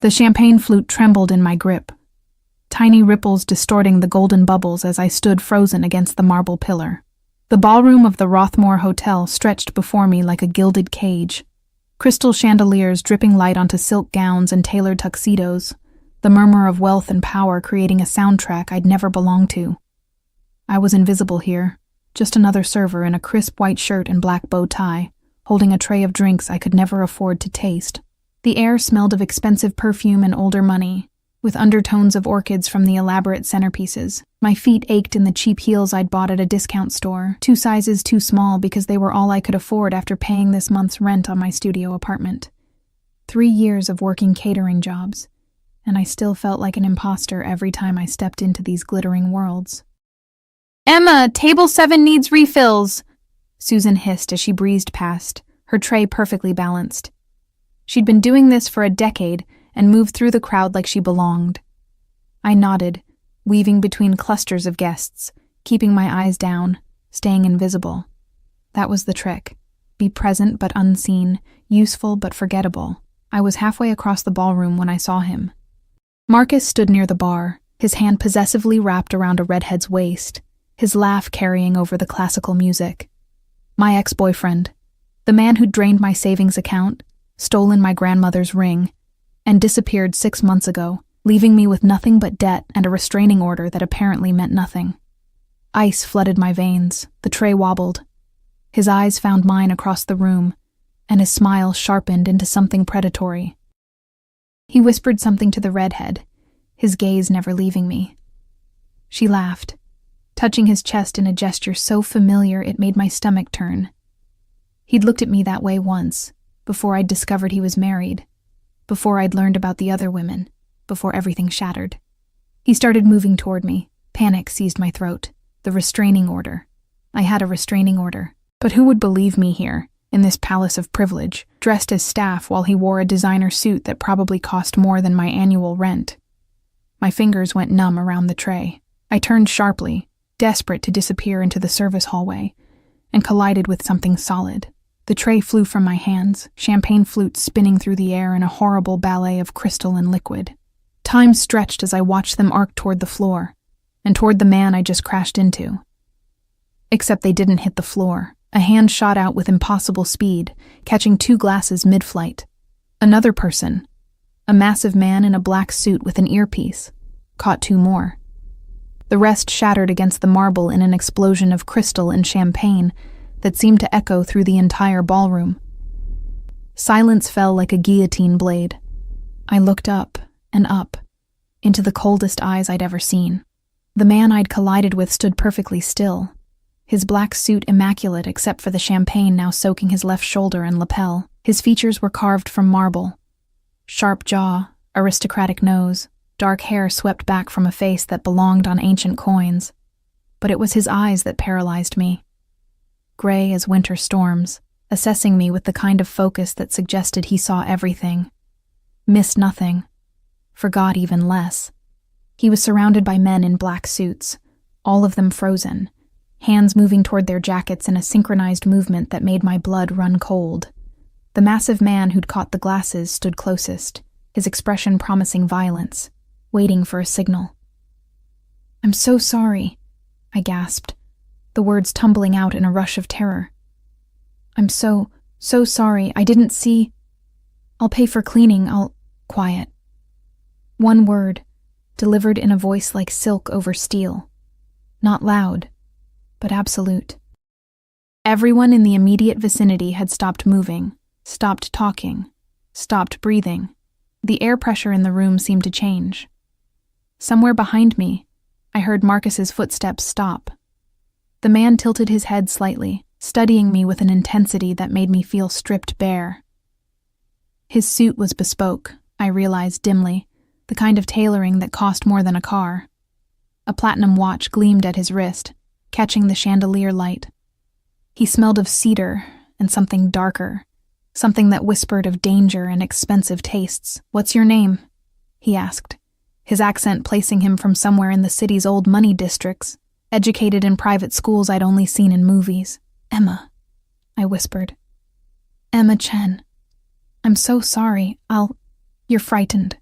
The champagne flute trembled in my grip, tiny ripples distorting the golden bubbles as I stood frozen against the marble pillar. The ballroom of the Rothmore Hotel stretched before me like a gilded cage, crystal chandeliers dripping light onto silk gowns and tailored tuxedos, the murmur of wealth and power creating a soundtrack I'd never belonged to. I was invisible here, just another server in a crisp white shirt and black bow tie, holding a tray of drinks I could never afford to taste. The air smelled of expensive perfume and older money, with undertones of orchids from the elaborate centerpieces. My feet ached in the cheap heels I'd bought at a discount store, 2 sizes too small because they were all I could afford after paying this month's rent on my studio apartment. 3 years of working catering jobs, and I still felt like an imposter every time I stepped into these glittering worlds. "Emma, table 7 needs refills," Susan hissed as she breezed past, her tray perfectly balanced. She'd been doing this for a decade and moved through the crowd like she belonged. I nodded, weaving between clusters of guests, keeping my eyes down, staying invisible. That was the trick. Be present but unseen, useful but forgettable. I was halfway across the ballroom when I saw him. Marcus stood near the bar, his hand possessively wrapped around a redhead's waist, his laugh carrying over the classical music. My ex-boyfriend, the man who'd drained my savings account, stolen my grandmother's ring, and disappeared 6 months ago, leaving me with nothing but debt and a restraining order that apparently meant nothing. Ice flooded my veins, the tray wobbled. His eyes found mine across the room, and his smile sharpened into something predatory. He whispered something to the redhead, his gaze never leaving me. She laughed, touching his chest in a gesture so familiar it made my stomach turn. He'd looked at me that way once, before I'd discovered he was married, before I'd learned about the other women, before everything shattered. He started moving toward me. Panic seized my throat. The restraining order. I had a restraining order. But who would believe me here, in this palace of privilege, dressed as staff while he wore a designer suit that probably cost more than my annual rent? My fingers went numb around the tray. I turned sharply, desperate to disappear into the service hallway, and collided with something solid. The tray flew from my hands, champagne flutes spinning through the air in a horrible ballet of crystal and liquid. Time stretched as I watched them arc toward the floor, and toward the man I just crashed into. Except they didn't hit the floor. A hand shot out with impossible speed, catching 2 glasses mid-flight. Another person, a massive man in a black suit with an earpiece, caught 2 more. The rest shattered against the marble in an explosion of crystal and champagne that seemed to echo through the entire ballroom. Silence fell like a guillotine blade. I looked up and up, into the coldest eyes I'd ever seen. The man I'd collided with stood perfectly still, his black suit immaculate except for the champagne now soaking his left shoulder and lapel. His features were carved from marble. Sharp jaw, aristocratic nose, dark hair swept back from a face that belonged on ancient coins. But it was his eyes that paralyzed me. Gray as winter storms, assessing me with the kind of focus that suggested he saw everything, missed nothing, forgot even less. He was surrounded by men in black suits, all of them frozen, hands moving toward their jackets in a synchronized movement that made my blood run cold. The massive man who'd caught the glasses stood closest, his expression promising violence, waiting for a signal. "I'm so sorry," I gasped, the words tumbling out in a rush of terror. "I'm so sorry. I didn't see. I'll pay for cleaning. Quiet." One word, delivered in a voice like silk over steel. Not loud, but absolute. Everyone in the immediate vicinity had stopped moving, stopped talking, stopped breathing. The air pressure in the room seemed to change. Somewhere behind me, I heard Marcus's footsteps stop. The man tilted his head slightly, studying me with an intensity that made me feel stripped bare. His suit was bespoke, I realized dimly, the kind of tailoring that cost more than a car. A platinum watch gleamed at his wrist, catching the chandelier light. He smelled of cedar and something darker, something that whispered of danger and expensive tastes. "What's your name?" he asked, his accent placing him from somewhere in the city's old money districts, educated in private schools I'd only seen in movies. "Emma," I whispered. "Emma Chen. I'm so sorry. You're frightened,"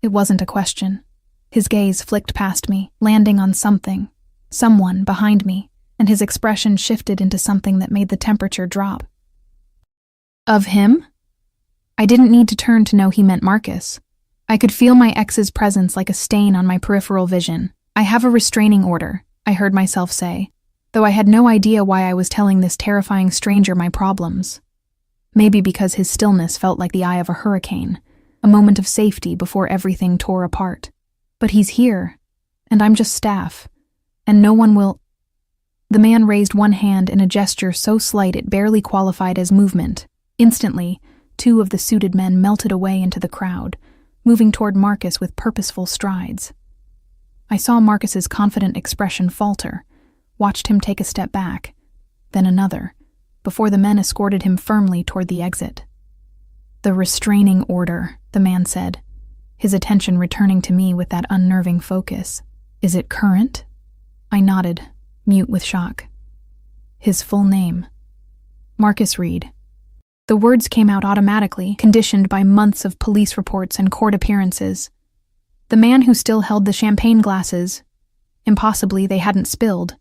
It wasn't a question. His gaze flicked past me, landing on something, someone behind me, and his expression shifted into something that made the temperature drop. Of him? I didn't need to turn to know he meant Marcus. I could feel my ex's presence like a stain on my peripheral vision. I have a restraining order, I heard myself say, though I had no idea why I was telling this terrifying stranger my problems. Maybe because his stillness felt like the eye of a hurricane, a moment of safety before everything tore apart. But he's here, and I'm just staff, and no one will— The man raised one hand in a gesture so slight it barely qualified as movement. Instantly, two of the suited men melted away into the crowd, moving toward Marcus with purposeful strides. I saw Marcus's confident expression falter, watched him take a step back, then another, before the men escorted him firmly toward the exit. "The restraining order," the man said, his attention returning to me with that unnerving focus. "Is it current?" I nodded, mute with shock. His full name: Marcus Reed. The words came out automatically, conditioned by months of police reports and court appearances. The man who still held the champagne glasses, impossibly they hadn't spilled,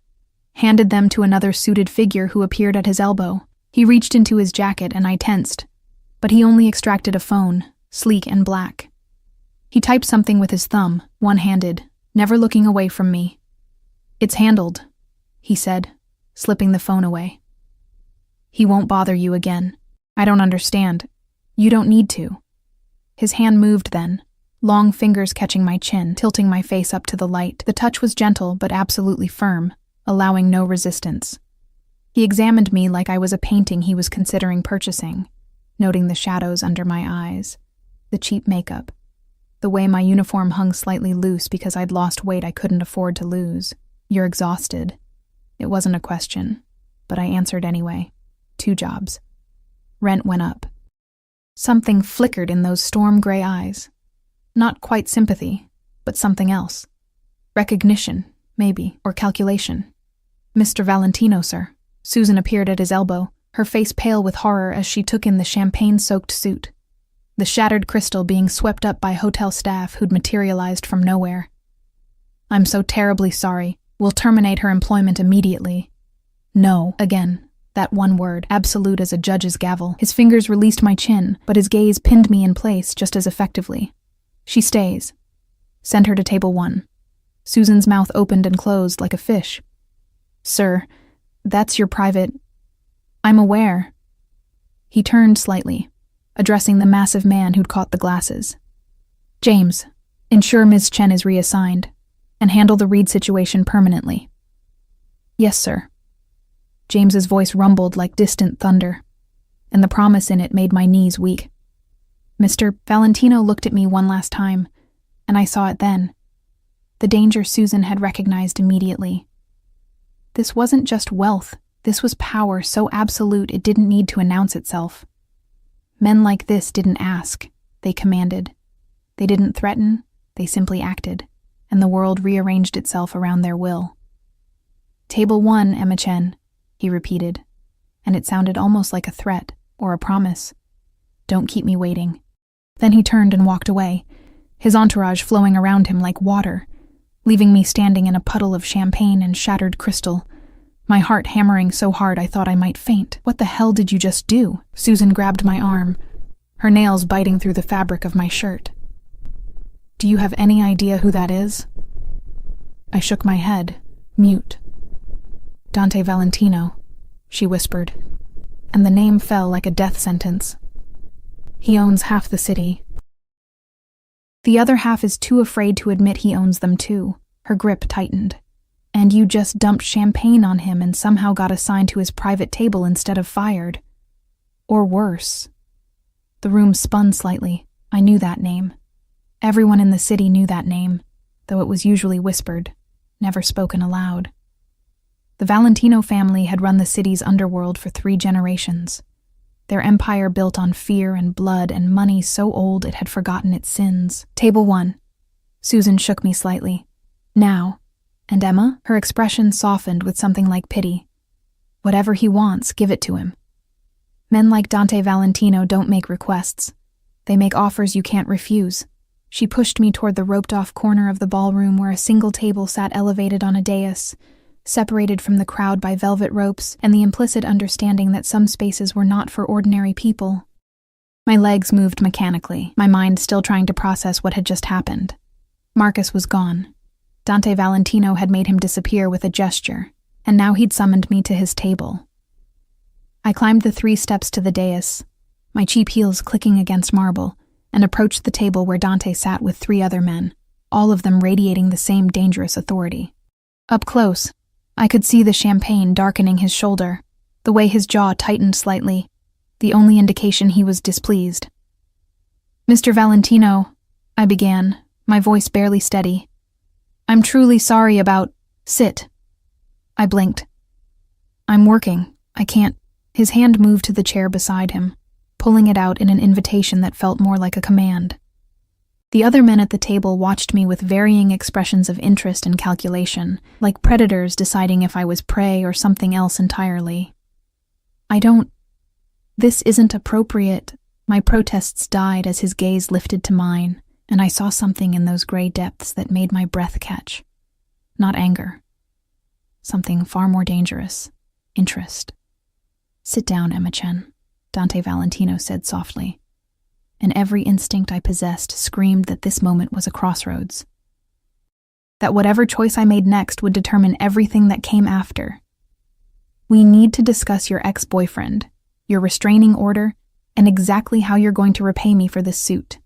handed them to another suited figure who appeared at his elbow. He reached into his jacket and I tensed, but he only extracted a phone, sleek and black. He typed something with his thumb, one-handed, never looking away from me. "It's handled," he said, slipping the phone away. "He won't bother you again. I don't understand. You don't need to." His hand moved then, long fingers catching my chin, tilting my face up to the light. The touch was gentle but absolutely firm, allowing no resistance. He examined me like I was a painting he was considering purchasing, noting the shadows under my eyes, the cheap makeup, the way my uniform hung slightly loose because I'd lost weight I couldn't afford to lose. "You're exhausted." It wasn't a question, but I answered anyway. 2 jobs. Rent went up. Something flickered in those storm-gray eyes. Not quite sympathy, but something else. Recognition, maybe, or calculation. "Mr. Valentino, sir." Susan appeared at his elbow, her face pale with horror as she took in the champagne-soaked suit, the shattered crystal being swept up by hotel staff who'd materialized from nowhere. "I'm so terribly sorry. We'll terminate her employment immediately." "No," again. That one word, absolute as a judge's gavel. His fingers released my chin, but his gaze pinned me in place just as effectively. "She stays. Send her to table 1. Susan's mouth opened and closed like a fish. "Sir, that's your private—" "I'm aware." He turned slightly, addressing the massive man who'd caught the glasses. "James, ensure Ms. Chen is reassigned, and handle the Reed situation permanently." "Yes, sir." James's voice rumbled like distant thunder, and the promise in it made my knees weak. Mr. Valentino looked at me one last time, and I saw it then. The danger Susan had recognized immediately. This wasn't just wealth, this was power so absolute it didn't need to announce itself. Men like this didn't ask, they commanded. They didn't threaten, they simply acted, and the world rearranged itself around their will. "Table 1, Emma Chen," he repeated, and it sounded almost like a threat or a promise. "Don't keep me waiting." Then he turned and walked away, his entourage flowing around him like water, leaving me standing in a puddle of champagne and shattered crystal, my heart hammering so hard I thought I might faint. "What the hell did you just do?" Susan grabbed my arm, her nails biting through the fabric of my shirt. "Do you have any idea who that is?" I shook my head, mute. "Dante Valentino," she whispered, and the name fell like a death sentence. "He owns half the city. The other half is too afraid to admit he owns them too." Her grip tightened. "And you just dumped champagne on him and somehow got assigned to his private table instead of fired. Or worse." The room spun slightly. I knew that name. Everyone in the city knew that name, though it was usually whispered, never spoken aloud. The Valentino family had run the city's underworld for 3 generations. Their empire built on fear and blood and money so old it had forgotten its sins. "Table 1. Susan shook me slightly. "Now." "And Emma?" Her expression softened with something like pity. "Whatever he wants, give it to him. Men like Dante Valentino don't make requests. They make offers you can't refuse. She pushed me toward the roped-off corner of the ballroom where a single table sat elevated on a dais, separated from the crowd by velvet ropes and the implicit understanding that some spaces were not for ordinary people. My legs moved mechanically, my mind still trying to process what had just happened. Marcus was gone. Dante Valentino had made him disappear with a gesture, and now he'd summoned me to his table. I climbed the 3 steps to the dais, my cheap heels clicking against marble, and approached the table where Dante sat with 3 other men, all of them radiating the same dangerous authority. Up close, I could see the champagne darkening his shoulder, the way his jaw tightened slightly, the only indication he was displeased. "Mr. Valentino," I began, my voice barely steady. "I'm truly sorry about—" "Sit." I blinked. "I'm working. I can't—" His hand moved to the chair beside him, pulling it out in an invitation that felt more like a command. The other men at the table watched me with varying expressions of interest and calculation, like predators deciding if I was prey or something else entirely. This isn't appropriate." My protests died as his gaze lifted to mine, and I saw something in those gray depths that made my breath catch. Not anger. Something far more dangerous. Interest. "Sit down, Emma-chan," Dante Valentino said softly, and every instinct I possessed screamed that this moment was a crossroads. That whatever choice I made next would determine everything that came after. "We need to discuss your ex-boyfriend, your restraining order, and exactly how you're going to repay me for this suit."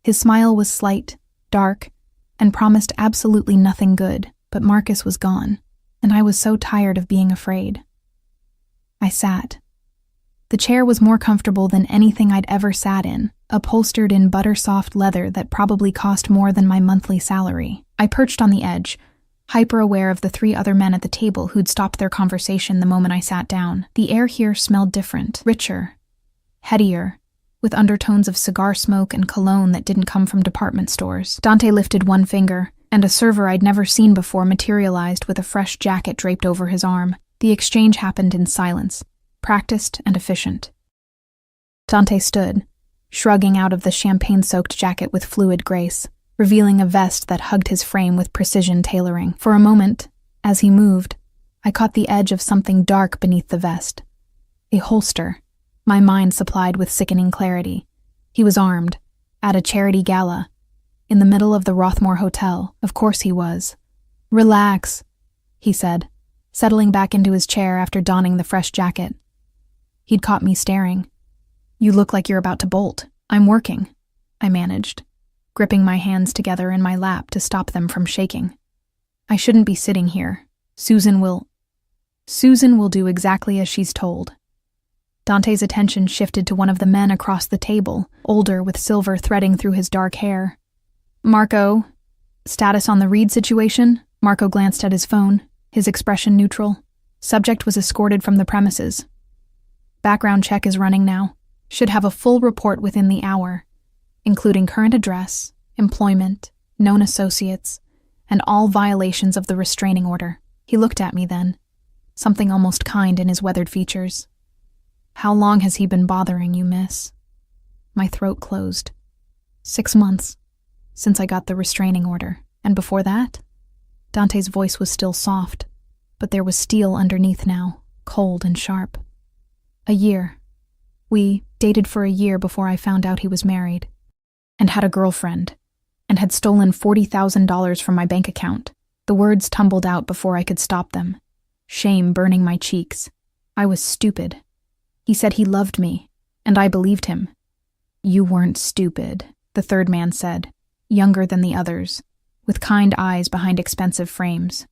His smile was slight, dark, and promised absolutely nothing good, but Marcus was gone, and I was so tired of being afraid. I sat. The chair was more comfortable than anything I'd ever sat in, upholstered in butter-soft leather that probably cost more than my monthly salary. I perched on the edge, hyper-aware of the 3 other men at the table who'd stopped their conversation the moment I sat down. The air here smelled different, richer, headier, with undertones of cigar smoke and cologne that didn't come from department stores. Dante lifted one finger, and a server I'd never seen before materialized with a fresh jacket draped over his arm. The exchange happened in silence, practiced and efficient. Dante stood, shrugging out of the champagne-soaked jacket with fluid grace, revealing a vest that hugged his frame with precision tailoring. For a moment, as he moved, I caught the edge of something dark beneath the vest. A holster, my mind supplied with sickening clarity. He was armed, at a charity gala, in the middle of the Rothmore Hotel. Of course he was. "Relax," he said, settling back into his chair after donning the fresh jacket. He'd caught me staring. "You look like you're about to bolt." "I'm working," I managed, gripping my hands together in my lap to stop them from shaking. "I shouldn't be sitting here. Susan will do exactly as she's told." Dante's attention shifted to one of the men across the table, older with silver threading through his dark hair. "Marco, status on the Reed situation?" Marco glanced at his phone, his expression neutral. "Subject was escorted from the premises. Background check is running now. Should have a full report within the hour, including current address, employment, known associates, and all violations of the restraining order." He looked at me then, something almost kind in his weathered features. "How long has he been bothering you, miss?" My throat closed. 6 months, since I got the restraining order. "And before that?" Dante's voice was still soft, but there was steel underneath now, cold and sharp. "A year. We dated for a year before I found out he was married, and had a girlfriend, and had stolen $40,000 from my bank account." The words tumbled out before I could stop them, shame burning my cheeks. I was stupid. He said he loved me, and I believed him. "You weren't stupid," the third man said, younger than the others, with kind eyes behind expensive frames.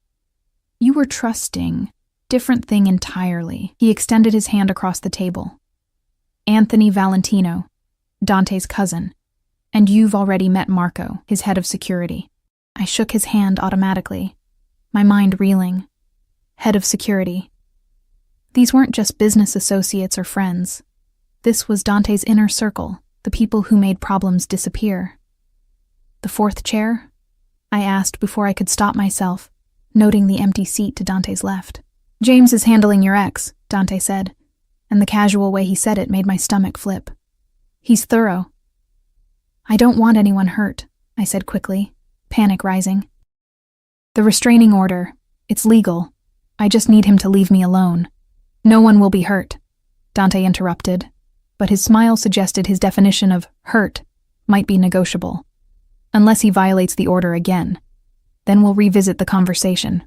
"You were trusting. Different thing entirely." He extended his hand across the table. "Anthony Valentino, Dante's cousin, and you've already met Marco, his head of security." I shook his hand automatically, my mind reeling. Head of security. These weren't just business associates or friends. This was Dante's inner circle, the people who made problems disappear. "The 4th chair?" I asked before I could stop myself, noting the empty seat to Dante's left. "James is handling your ex," Dante said, and the casual way he said it made my stomach flip. "He's thorough." I don't want anyone hurt, I said quickly, panic rising. The restraining order, it's legal. I just need him to leave me alone. No one will be hurt, Dante interrupted, but his smile suggested his definition of hurt might be negotiable. Unless he violates the order again. Then we'll revisit the conversation.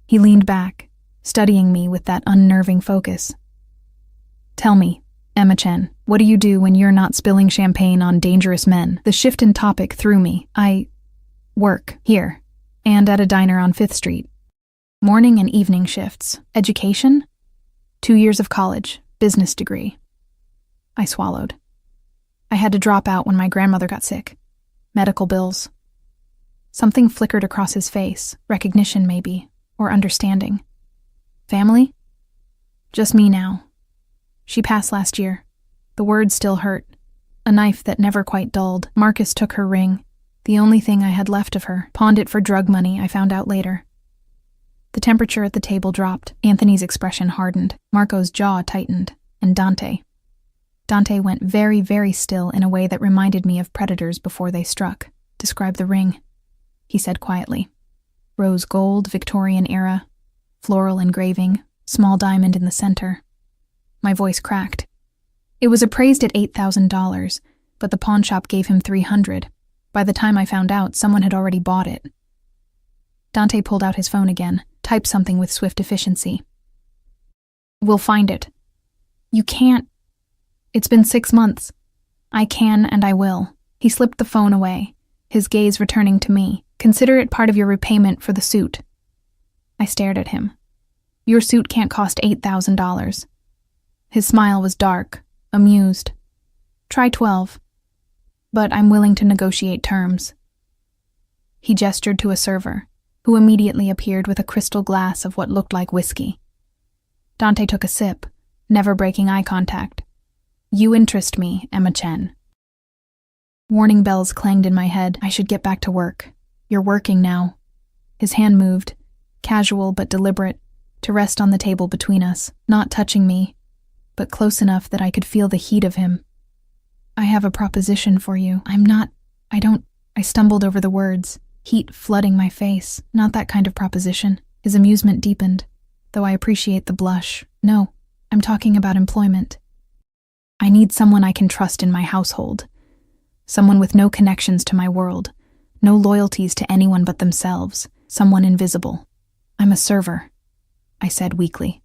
He leaned back, studying me with that unnerving focus. Tell me, Emma-chan, what do you do when you're not spilling champagne on dangerous men? The shift in topic threw me. I work here, and at a diner on 5th Street. Morning and evening shifts. Education? 2 years of college, business degree. I swallowed. I had to drop out when my grandmother got sick. Medical bills. Something flickered across his face, recognition maybe, or understanding. Family? Just me now. She passed last year. The words still hurt. A knife that never quite dulled. Marcus took her ring, the only thing I had left of her, pawned it for drug money, I found out later. The temperature at the table dropped. Anthony's expression hardened. Marco's jaw tightened. And Dante went very, very still in a way that reminded me of predators before they struck. Describe the ring, he said quietly. Rose gold, Victorian era, floral engraving, small diamond in the center. My voice cracked. It was appraised at $8,000, but the pawnshop gave him $300. By the time I found out, someone had already bought it. Dante pulled out his phone again, typed something with swift efficiency. We'll find it. You can't. It's been 6 months. I can and I will. He slipped the phone away, his gaze returning to me. Consider it part of your repayment for the suit. I stared at him. Your suit can't cost $8,000. His smile was dark, amused. Try 12. But I'm willing to negotiate terms. He gestured to a server, who immediately appeared with a crystal glass of what looked like whiskey. Dante took a sip, never breaking eye contact. You interest me, Emma-chan. Warning bells clanged in my head. I should get back to work. You're working now. His hand moved, casual but deliberate, to rest on the table between us, not touching me, but close enough that I could feel the heat of him. I have a proposition for you. I stumbled over the words, heat flooding my face. Not that kind of proposition. His amusement deepened, though I appreciate the blush. No, I'm talking about employment. I need someone I can trust in my household. Someone with no connections to my world, no loyalties to anyone but themselves. Someone invisible. I'm a server, I said weakly.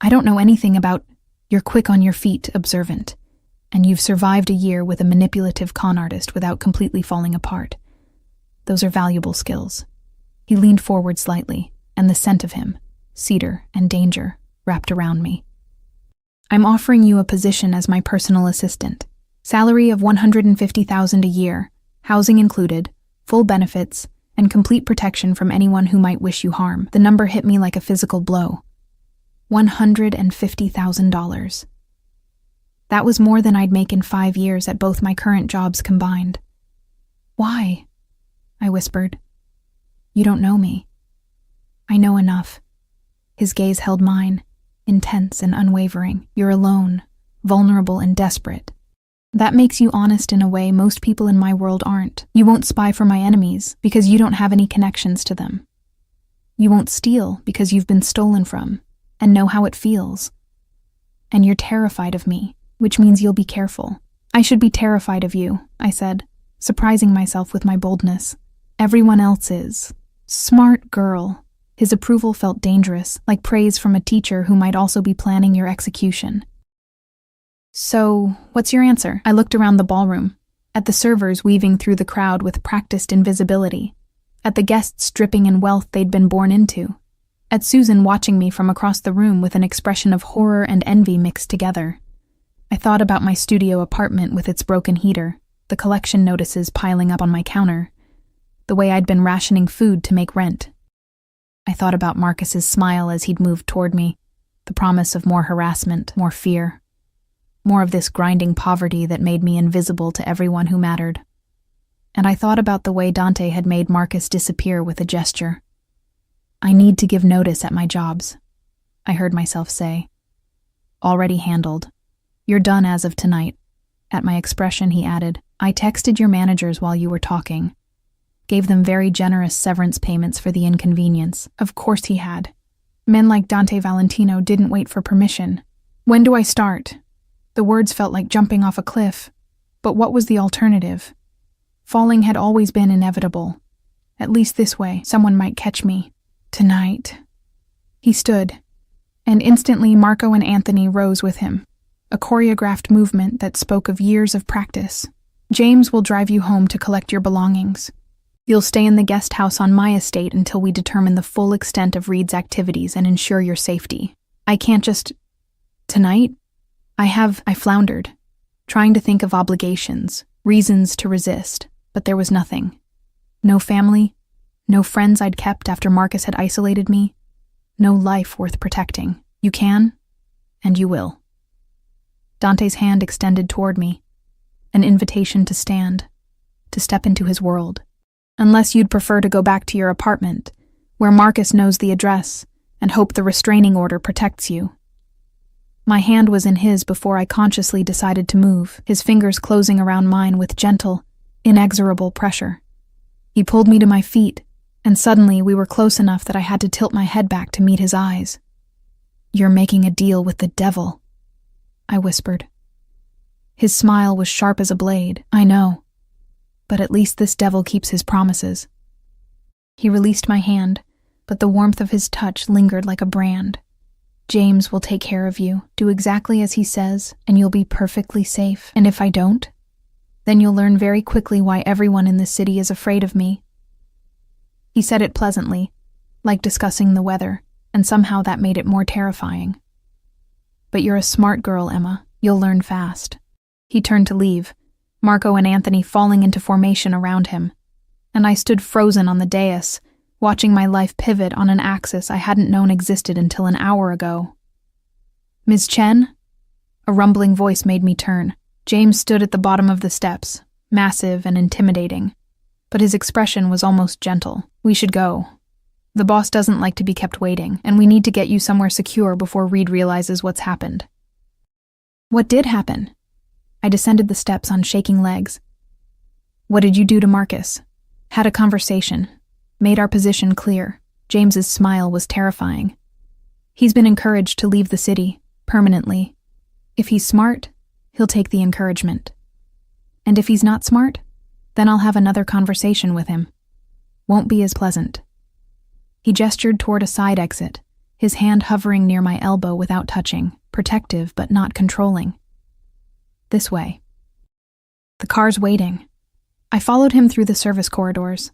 I don't know anything about. You're quick on your feet, observant, and you've survived a year with a manipulative con artist without completely falling apart. Those are valuable skills. He leaned forward slightly, and the scent of him, cedar and danger, wrapped around me. I'm offering you a position as my personal assistant. Salary of $150,000 a year, housing included, full benefits, and complete protection from anyone who might wish you harm. The number hit me like a physical blow. $150,000. That was more than I'd make in 5 years at both my current jobs combined. Why? I whispered. You don't know me. I know enough. His gaze held mine, intense and unwavering. You're alone, vulnerable and desperate. That makes you honest in a way most people in my world aren't. You won't spy for my enemies because you don't have any connections to them. You won't steal because you've been stolen from and know how it feels. And you're terrified of me, which means you'll be careful. I should be terrified of you, I said, surprising myself with my boldness. Everyone else is. Smart girl. His approval felt dangerous, like praise from a teacher who might also be planning your execution. So, what's your answer? I looked around the ballroom, at the servers weaving through the crowd with practiced invisibility, at the guests dripping in wealth they'd been born into, at Susan watching me from across the room with an expression of horror and envy mixed together. I thought about my studio apartment with its broken heater, the collection notices piling up on my counter, the way I'd been rationing food to make rent. I thought about Marcus's smile as he'd moved toward me, the promise of more harassment, more fear, more of this grinding poverty that made me invisible to everyone who mattered. And I thought about the way Dante had made Marcus disappear with a gesture. I need to give notice at my jobs, I heard myself say. Already handled. You're done as of tonight. At my expression, he added, I texted your managers while you were talking. Gave them very generous severance payments for the inconvenience. Of course he had. Men like Dante Valentino didn't wait for permission. When do I start? The words felt like jumping off a cliff. But what was the alternative? Falling had always been inevitable. At least this way, someone might catch me. Tonight. He stood, and instantly Marco and Anthony rose with him, a choreographed movement that spoke of years of practice. James will drive you home to collect your belongings. You'll stay in the guest house on my estate until we determine the full extent of Reed's activities and ensure your safety. I can't just... Tonight? I floundered, trying to think of obligations, reasons to resist, but there was nothing. No family, no friends I'd kept after Marcus had isolated me, no life worth protecting. You can, and you will. Dante's hand extended toward me, an invitation to stand, to step into his world. Unless you'd prefer to go back to your apartment, where Marcus knows the address, and hope the restraining order protects you. My hand was in his before I consciously decided to move, his fingers closing around mine with gentle, inexorable pressure. He pulled me to my feet, and suddenly we were close enough that I had to tilt my head back to meet his eyes. You're making a deal with the devil, I whispered. His smile was sharp as a blade. I know, but at least this devil keeps his promises. He released my hand, but the warmth of his touch lingered like a brand. James will take care of you, do exactly as he says, and you'll be perfectly safe. And if I don't, then you'll learn very quickly why everyone in this city is afraid of me. He said it pleasantly, like discussing the weather, and somehow that made it more terrifying. But you're a smart girl, Emma. You'll learn fast. He turned to leave, Marco and Anthony falling into formation around him, and I stood frozen on the dais, watching my life pivot on an axis I hadn't known existed until an hour ago. Ms. Chen? A rumbling voice made me turn. James stood at the bottom of the steps, massive and intimidating, but his expression was almost gentle. We should go. The boss doesn't like to be kept waiting, and we need to get you somewhere secure before Reed realizes what's happened. What did happen? I descended the steps on shaking legs. What did you do to Marcus? Had a conversation. Made our position clear. James's smile was terrifying. He's been encouraged to leave the city, permanently. If he's smart, he'll take the encouragement. And if he's not smart, then I'll have another conversation with him. Won't be as pleasant. He gestured toward a side exit, his hand hovering near my elbow without touching, protective but not controlling. This way. The car's waiting. I followed him through the service corridors,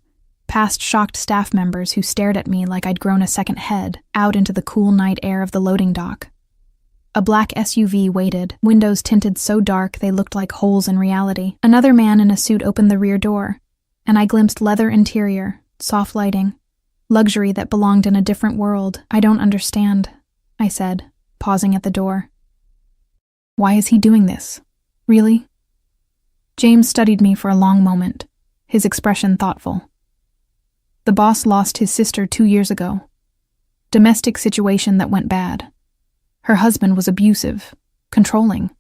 past shocked staff members who stared at me like I'd grown a second head, out into the cool night air of the loading dock. A black SUV waited, windows tinted so dark they looked like holes in reality. Another man in a suit opened the rear door, and I glimpsed leather interior, soft lighting, luxury that belonged in a different world. I don't understand, I said, pausing at the door. Why is he doing this? Really? James studied me for a long moment, his expression thoughtful. The boss lost his sister 2 years ago. Domestic situation that went bad. Her husband was abusive, controlling.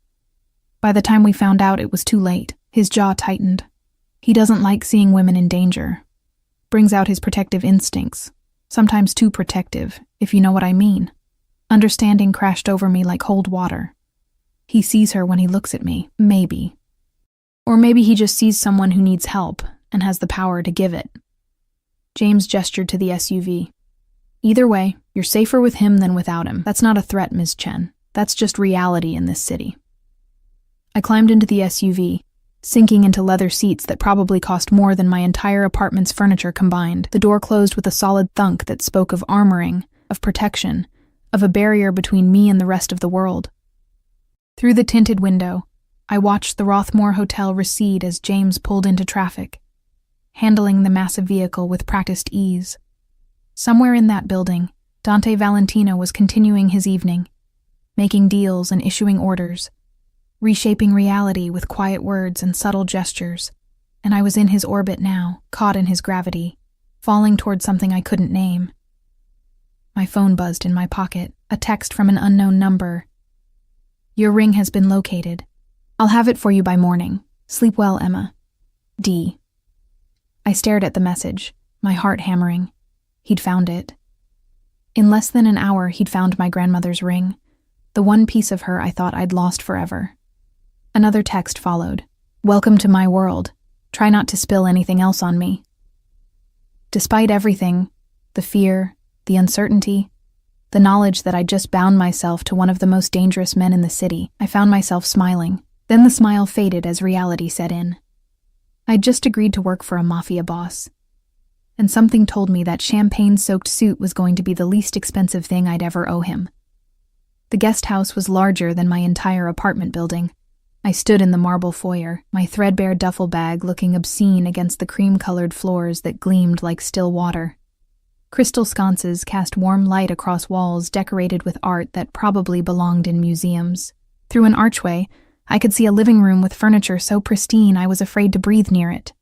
By the time we found out, it was too late. His jaw tightened. He doesn't like seeing women in danger. Brings out his protective instincts, sometimes too protective, if you know what I mean. Understanding crashed over me like cold water. He sees her when he looks at me, maybe. Or maybe he just sees someone who needs help and has the power to give it. James gestured to the SUV. Either way, you're safer with him than without him. That's not a threat, Ms. Chen. That's just reality in this city. I climbed into the SUV, sinking into leather seats that probably cost more than my entire apartment's furniture combined. The door closed with a solid thunk that spoke of armoring, of protection, of a barrier between me and the rest of the world. Through the tinted window, I watched the Rothmore Hotel recede as James pulled into traffic, handling the massive vehicle with practiced ease. Somewhere in that building, Dante Valentino was continuing his evening, making deals and issuing orders, reshaping reality with quiet words and subtle gestures, and I was in his orbit now, caught in his gravity, falling toward something I couldn't name. My phone buzzed in my pocket, a text from an unknown number. Your ring has been located. I'll have it for you by morning. Sleep well, Emma. D. I stared at the message, my heart hammering. He'd found it. In less than an hour, he'd found my grandmother's ring, the one piece of her I thought I'd lost forever. Another text followed. Welcome to my world. Try not to spill anything else on me. Despite everything, the fear, the uncertainty, the knowledge that I'd just bound myself to one of the most dangerous men in the city, I found myself smiling. Then the smile faded as reality set in. I'd just agreed to work for a Mafia boss, and something told me that champagne-soaked suit was going to be the least expensive thing I'd ever owe him. The guest house was larger than my entire apartment building. I stood in the marble foyer, my threadbare duffel bag looking obscene against the cream-colored floors that gleamed like still water. Crystal sconces cast warm light across walls decorated with art that probably belonged in museums. Through an archway, I could see a living room with furniture so pristine I was afraid to breathe near it.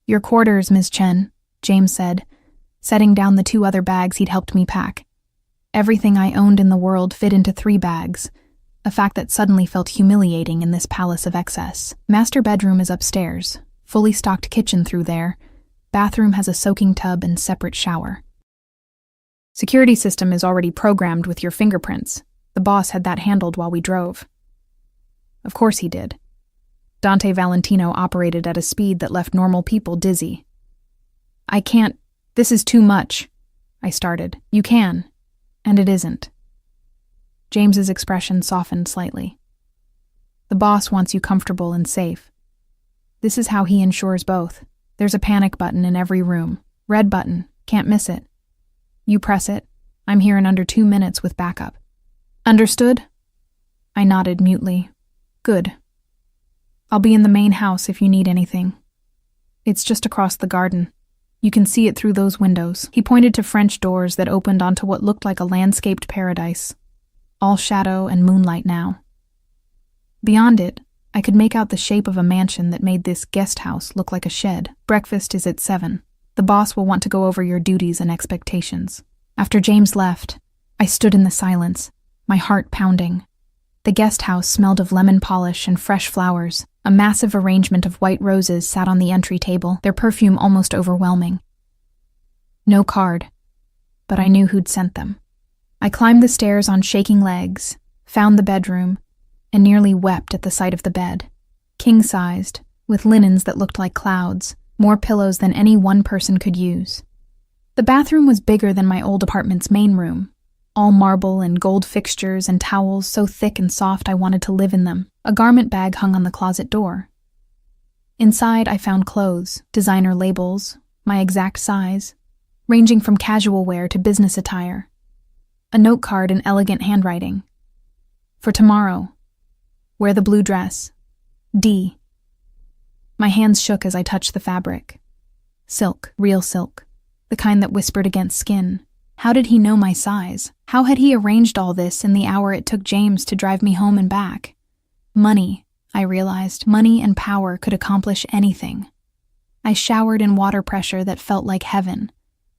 Your quarters, Ms. Chen, James said, setting down the 2 other bags he'd helped me pack. Everything I owned in the world fit into 3 bags, a fact that suddenly felt humiliating in this palace of excess. Master bedroom is upstairs, fully stocked kitchen through there. Bathroom has a soaking tub and separate shower. Security system is already programmed with your fingerprints. The boss had that handled while we drove. Of course he did. Dante Valentino operated at a speed that left normal people dizzy. I can't. This is too much, I started. You can, and it isn't. James's expression softened slightly. The boss wants you comfortable and safe. This is how he ensures both. There's a panic button in every room. Red button. Can't miss it. You press it. I'm here in under 2 minutes with backup. Understood? I nodded mutely. Good. I'll be in the main house if you need anything. It's just across the garden. You can see it through those windows. He pointed to French doors that opened onto what looked like a landscaped paradise. All shadow and moonlight now. Beyond it, I could make out the shape of a mansion that made this guest house look like a shed. Breakfast is at 7. The boss will want to go over your duties and expectations. After James left, I stood in the silence, my heart pounding. The guest house smelled of lemon polish and fresh flowers. A massive arrangement of white roses sat on the entry table, their perfume almost overwhelming. No card, but I knew who'd sent them. I climbed the stairs on shaking legs, found the bedroom, and nearly wept at the sight of the bed. King-sized, with linens that looked like clouds, more pillows than any one person could use. The bathroom was bigger than my old apartment's main room, all marble and gold fixtures and towels so thick and soft I wanted to live in them. A garment bag hung on the closet door. Inside, I found clothes, designer labels, my exact size, ranging from casual wear to business attire. A note card in elegant handwriting. For tomorrow, wear the blue dress. D. My hands shook as I touched the fabric. Silk, real silk, the kind that whispered against skin. How did he know my size? How had he arranged all this in the hour it took James to drive me home and back? Money, I realized, money and power could accomplish anything. I showered in water pressure that felt like heaven,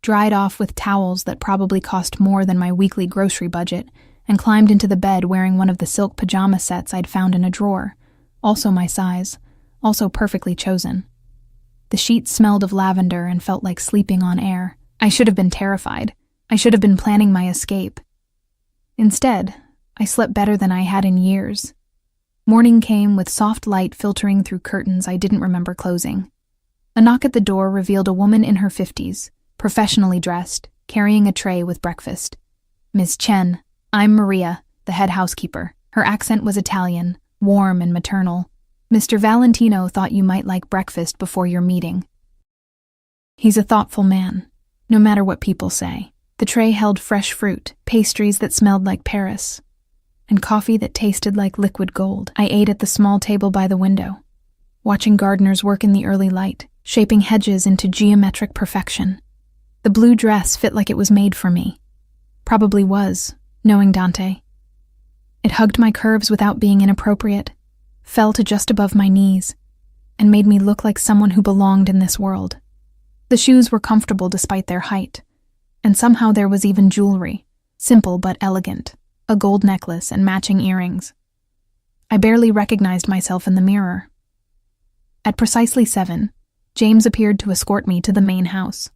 dried off with towels that probably cost more than my weekly grocery budget, and climbed into the bed wearing one of the silk pajama sets I'd found in a drawer, also my size, also perfectly chosen. The sheets smelled of lavender and felt like sleeping on air. I should have been terrified. I should have been planning my escape. Instead, I slept better than I had in years. Morning came with soft light filtering through curtains I didn't remember closing. A knock at the door revealed a woman in her 50s, professionally dressed, carrying a tray with breakfast. Ms. Chen, I'm Maria, the head housekeeper. Her accent was Italian, warm and maternal. Mr. Valentino thought you might like breakfast before your meeting. He's a thoughtful man, no matter what people say. The tray held fresh fruit, pastries that smelled like Paris, and coffee that tasted like liquid gold. I ate at the small table by the window, watching gardeners work in the early light, shaping hedges into geometric perfection. The blue dress fit like it was made for me. Probably was, knowing Dante. It hugged my curves without being inappropriate, fell to just above my knees, and made me look like someone who belonged in this world. The shoes were comfortable despite their height, and somehow there was even jewelry, simple but elegant, a gold necklace and matching earrings. I barely recognized myself in the mirror. At precisely 7, James appeared to escort me to the main house.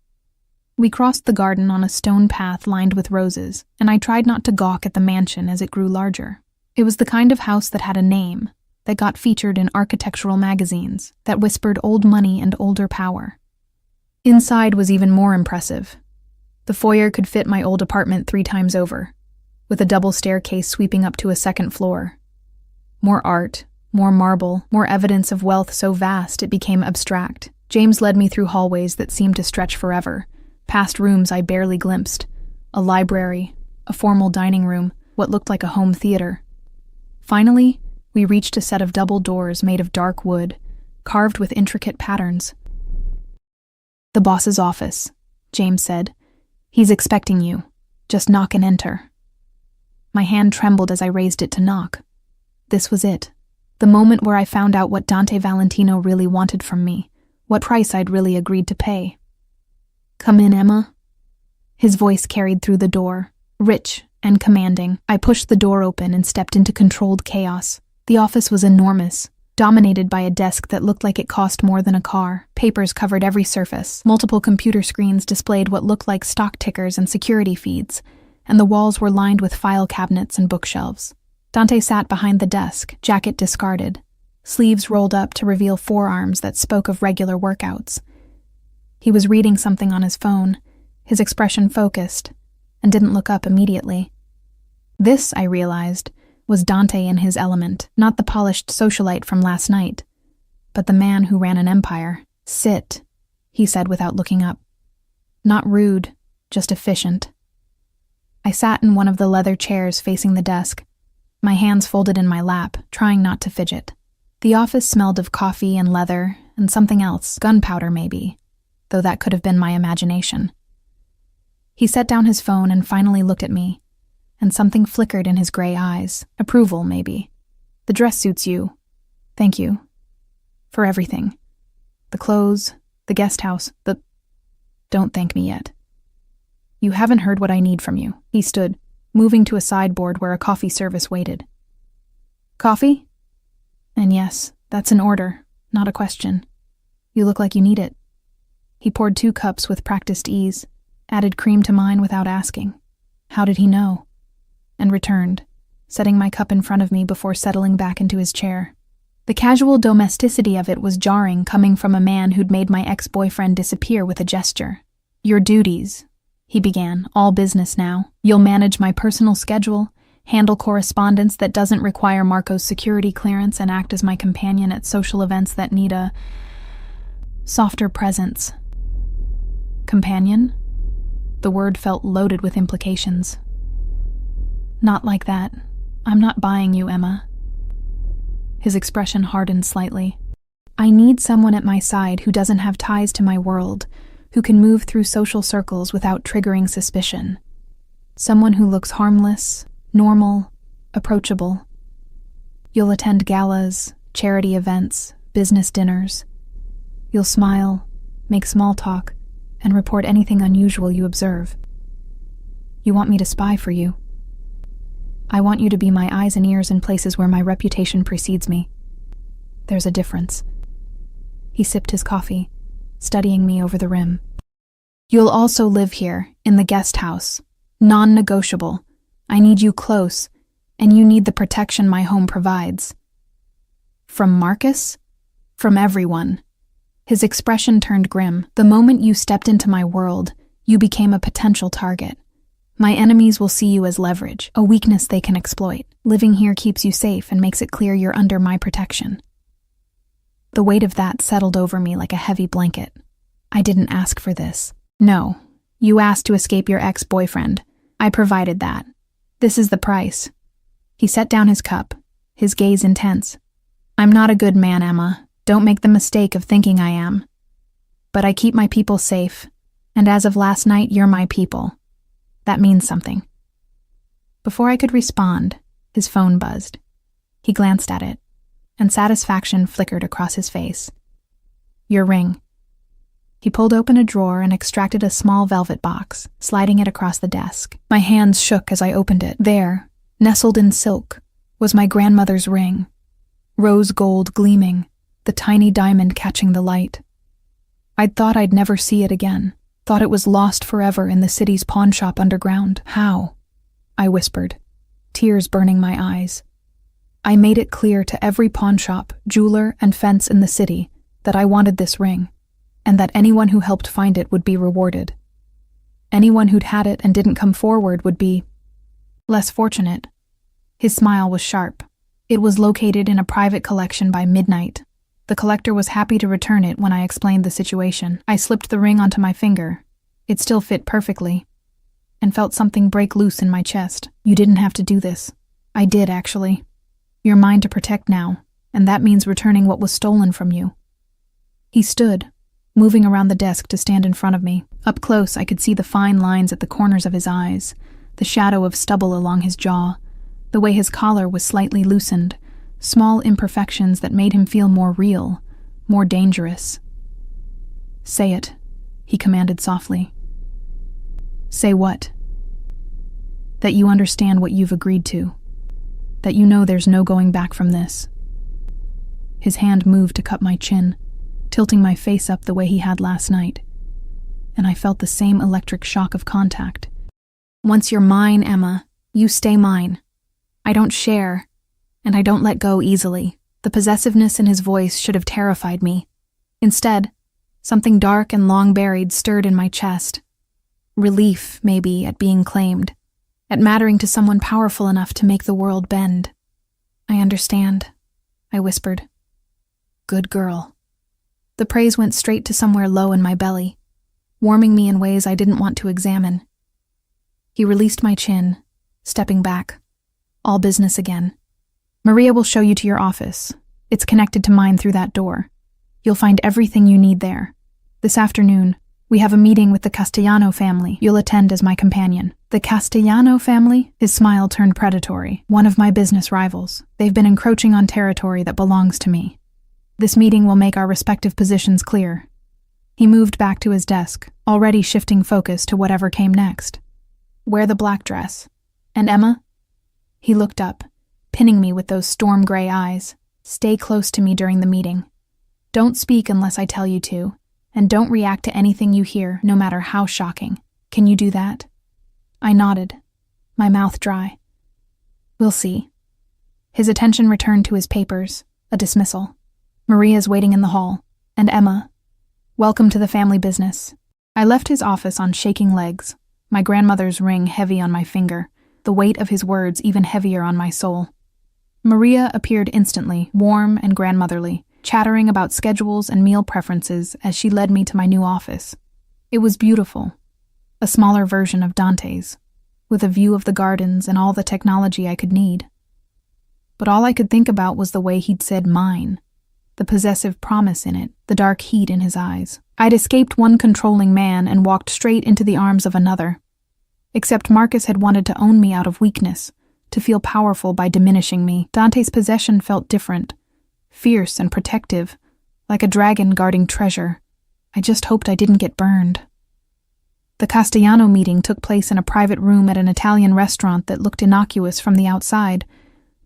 We crossed the garden on a stone path lined with roses, and I tried not to gawk at the mansion as it grew larger. It was the kind of house that had a name, that got featured in architectural magazines, that whispered old money and older power. Inside was even more impressive. The foyer could fit my old apartment 3 times over, with a double staircase sweeping up to a second floor. More art, more marble, more evidence of wealth so vast it became abstract. James led me through hallways that seemed to stretch forever, past rooms I barely glimpsed, a library, a formal dining room, what looked like a home theater. Finally, we reached a set of double doors made of dark wood, carved with intricate patterns. "The boss's office," James said. "He's expecting you. Just knock and enter." My hand trembled as I raised it to knock. This was it. The moment where I found out what Dante Valentino really wanted from me, what price I'd really agreed to pay. "Come in, Emma." His voice carried through the door, rich and commanding. I pushed the door open and stepped into controlled chaos. The office was enormous, dominated by a desk that looked like it cost more than a car. Papers covered every surface. Multiple computer screens displayed what looked like stock tickers and security feeds, and the walls were lined with file cabinets and bookshelves. Dante sat behind the desk, jacket discarded, sleeves rolled up to reveal forearms that spoke of regular workouts. He was reading something on his phone, his expression focused, and didn't look up immediately. This, I realized, was Dante in his element, not the polished socialite from last night, but the man who ran an empire. "Sit," he said without looking up. Not rude, just efficient. I sat in one of the leather chairs facing the desk, my hands folded in my lap, trying not to fidget. The office smelled of coffee and leather and something else, gunpowder maybe, though that could have been my imagination. He set down his phone and finally looked at me, and something flickered in his gray eyes. Approval, maybe. "The dress suits you. Thank you. For everything. The clothes, the guest house, Don't thank me yet. You haven't heard what I need from you." He stood, moving to a sideboard where a coffee service waited. "Coffee?" "And yes, that's an order, not a question. You look like you need it." He poured 2 cups with practiced ease, added cream to mine without asking. How did he know? And returned, setting my cup in front of me before settling back into his chair. The casual domesticity of it was jarring, coming from a man who'd made my ex-boyfriend disappear with a gesture. "Your duties," he began, "all business now. You'll manage my personal schedule, handle correspondence that doesn't require Marco's security clearance, and act as my companion at social events that need a softer presence." Companion? The word felt loaded with implications. "Not like that. I'm not buying you, Emma." His expression hardened slightly. "I need someone at my side who doesn't have ties to my world, who can move through social circles without triggering suspicion. Someone who looks harmless, normal, approachable. You'll attend galas, charity events, business dinners. You'll smile, make small talk, and report anything unusual you observe. You want me to spy for you. I want you to be my eyes and ears in places where my reputation precedes me. There's a difference." He sipped his coffee, studying me over the rim. "You'll also live here, in the guest house. Non-negotiable. I need you close, and you need the protection my home provides." "From Marcus? From everyone." His expression turned grim. "The moment you stepped into my world, you became a potential target. My enemies will see you as leverage, a weakness they can exploit. Living here keeps you safe and makes it clear you're under my protection." The weight of that settled over me like a heavy blanket. I didn't ask for this. "No, you asked to escape your ex-boyfriend. I provided that. This is the price." He set down his cup, his gaze intense. "I'm not a good man, Emma. Don't make the mistake of thinking I am. But I keep my people safe, and as of last night, you're my people. That means something." Before I could respond, his phone buzzed. He glanced at it, and satisfaction flickered across his face. "Your ring." He pulled open a drawer and extracted a small velvet box, sliding it across the desk. My hands shook as I opened it. There, nestled in silk, was my grandmother's ring, rose gold gleaming, the tiny diamond catching the light. I'd thought I'd never see it again, thought it was lost forever in the city's pawnshop underground. How? I whispered, tears burning my eyes. I made it clear to every pawnshop, jeweler, and fence in the city that I wanted this ring, and that anyone who helped find it would be rewarded. Anyone who'd had it and didn't come forward would be less fortunate. His smile was sharp. It was located in a private collection by midnight. The collector was happy to return it when I explained the situation. I slipped the ring onto my finger. It still fit perfectly, and felt something break loose in my chest. You didn't have to do this. I did, actually. You're mine to protect now, and that means returning what was stolen from you. He stood, moving around the desk to stand in front of me. Up close, I could see the fine lines at the corners of his eyes, the shadow of stubble along his jaw, the way his collar was slightly loosened, small imperfections that made him feel more real, more dangerous. Say it, he commanded softly. Say what? That you understand what you've agreed to. That you know there's no going back from this. His hand moved to cup my chin, tilting my face up the way he had last night, and I felt the same electric shock of contact. Once you're mine, Emma, you stay mine. I don't share, and I don't let go easily. The possessiveness in his voice should have terrified me. Instead, something dark and long buried stirred in my chest. Relief, maybe, at being claimed, at mattering to someone powerful enough to make the world bend. I understand, I whispered. Good girl. The praise went straight to somewhere low in my belly, warming me in ways I didn't want to examine. He released my chin, stepping back. All business again. Maria will show you to your office. It's connected to mine through that door. You'll find everything you need there. This afternoon, we have a meeting with the Castellano family. You'll attend as my companion. The Castellano family? His smile turned predatory. One of my business rivals. They've been encroaching on territory that belongs to me. This meeting will make our respective positions clear. He moved back to his desk, already shifting focus to whatever came next. Wear the black dress. And Emma? He looked up, pinning me with those storm gray eyes. Stay close to me during the meeting. Don't speak unless I tell you to, and don't react to anything you hear, no matter how shocking. Can you do that? I nodded, my mouth dry. We'll see. His attention returned to his papers, a dismissal. Maria's waiting in the hall, and Emma. Welcome to the family business. I left his office on shaking legs, my grandmother's ring heavy on my finger, the weight of his words even heavier on my soul. Maria appeared instantly, warm and grandmotherly, chattering about schedules and meal preferences as she led me to my new office. It was beautiful, a smaller version of Dante's, with a view of the gardens and all the technology I could need. But all I could think about was the way he'd said mine, the possessive promise in it, the dark heat in his eyes. I'd escaped one controlling man and walked straight into the arms of another. Except Marcus had wanted to own me out of weakness, to feel powerful by diminishing me. Dante's possession felt different, fierce and protective, like a dragon guarding treasure. I just hoped I didn't get burned. The Castellano meeting took place in a private room at an Italian restaurant that looked innocuous from the outside,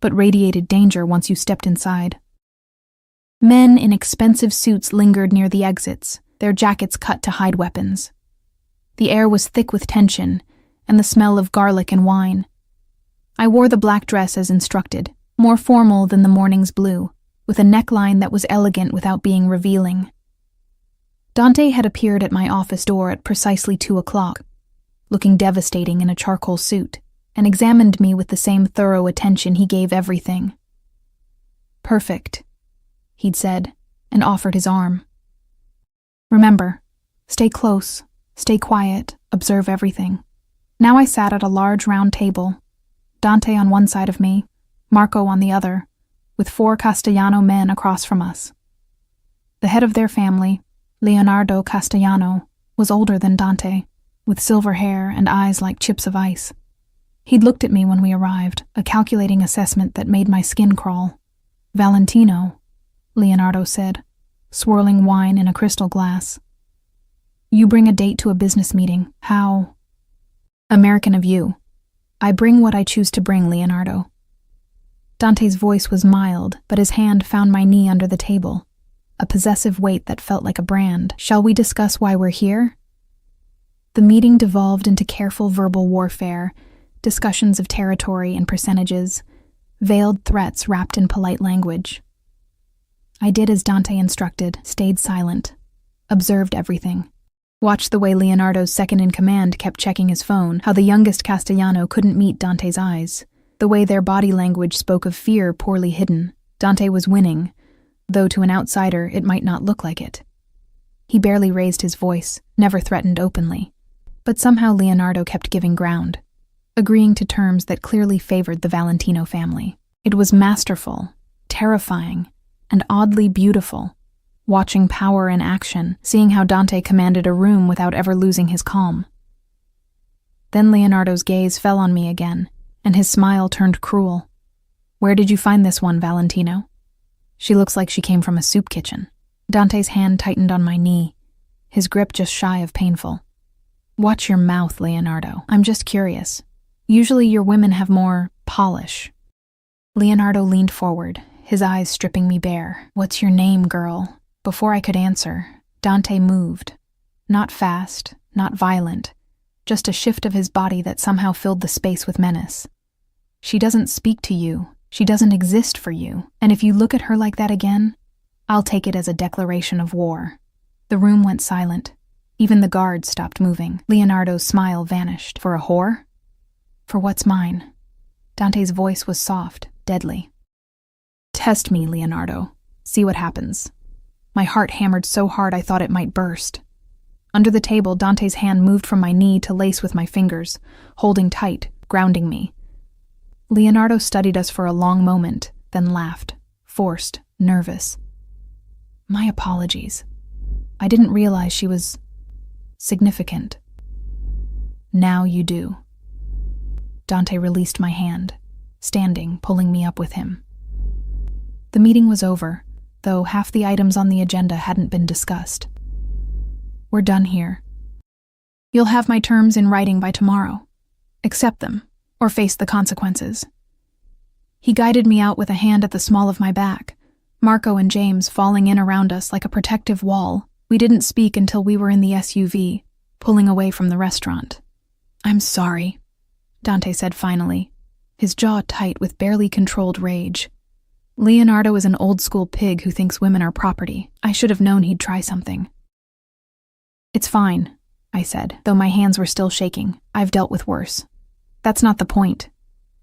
but radiated danger once you stepped inside. Men in expensive suits lingered near the exits, their jackets cut to hide weapons. The air was thick with tension, and the smell of garlic and wine. I wore the black dress as instructed, more formal than the morning's blue, with a neckline that was elegant without being revealing. Dante had appeared at my office door at precisely 2:00, looking devastating in a charcoal suit, and examined me with the same thorough attention he gave everything. Perfect, he'd said, and offered his arm. Remember, stay close, stay quiet, observe everything. Now I sat at a large round table, Dante on one side of me, Marco on the other, with 4 Castellano men across from us. The head of their family, Leonardo Castellano, was older than Dante, with silver hair and eyes like chips of ice. He'd looked at me when we arrived, a calculating assessment that made my skin crawl. Valentino, Leonardo said, swirling wine in a crystal glass. You bring a date to a business meeting. How American of you. I bring what I choose to bring, Leonardo. Dante's voice was mild, but his hand found my knee under the table. a possessive weight that felt like a brand. "Shall we discuss why we're here?" The meeting devolved into careful verbal warfare, discussions of territory and percentages, veiled threats wrapped in polite language. I did as Dante instructed, stayed silent, observed everything. Watched the way Leonardo's second-in-command kept checking his phone, how the youngest Castellano couldn't meet Dante's eyes, the way their body language spoke of fear poorly hidden. Dante was winning, though to an outsider it might not look like it. He barely raised his voice, never threatened openly. But somehow Leonardo kept giving ground, agreeing to terms that clearly favored the Valentino family. It was masterful, terrifying, and oddly beautiful, watching power in action, seeing how Dante commanded a room without ever losing his calm. Then Leonardo's gaze fell on me again, and his smile turned cruel. "Where did you find this one, Valentino? She looks like she came from a soup kitchen." Dante's hand tightened on my knee, his grip just shy of painful. "Watch your mouth, Leonardo. I'm just curious. Usually your women have more polish." Leonardo leaned forward, his eyes stripping me bare. "What's your name, girl?" Before I could answer, Dante moved. Not fast, not violent, just a shift of his body that somehow filled the space with menace. "She doesn't speak to you. She doesn't exist for you. And if you look at her like that again, I'll take it as a declaration of war." The room went silent. Even the guards stopped moving. Leonardo's smile vanished. "For a whore? For what's mine?" Dante's voice was soft, deadly. "Test me, Leonardo. See what happens." My heart hammered so hard I thought it might burst. Under the table, Dante's hand moved from my knee to lace with my fingers, holding tight, grounding me. Leonardo studied us for a long moment, then laughed, forced, nervous. "My apologies. I didn't realize she was significant." "Now you do." Dante released my hand, standing, pulling me up with him. The meeting was over, though half the items on the agenda hadn't been discussed. "We're done here. You'll have my terms in writing by tomorrow. Accept them, or face the consequences." He guided me out with a hand at the small of my back, Marco and James falling in around us like a protective wall. We didn't speak until we were in the SUV, pulling away from the restaurant. "I'm sorry," Dante said finally, his jaw tight with barely controlled rage. "Leonardo is an old-school pig who thinks women are property. I should have known he'd try something." "It's fine," I said, though my hands were still shaking. "I've dealt with worse." "That's not the point."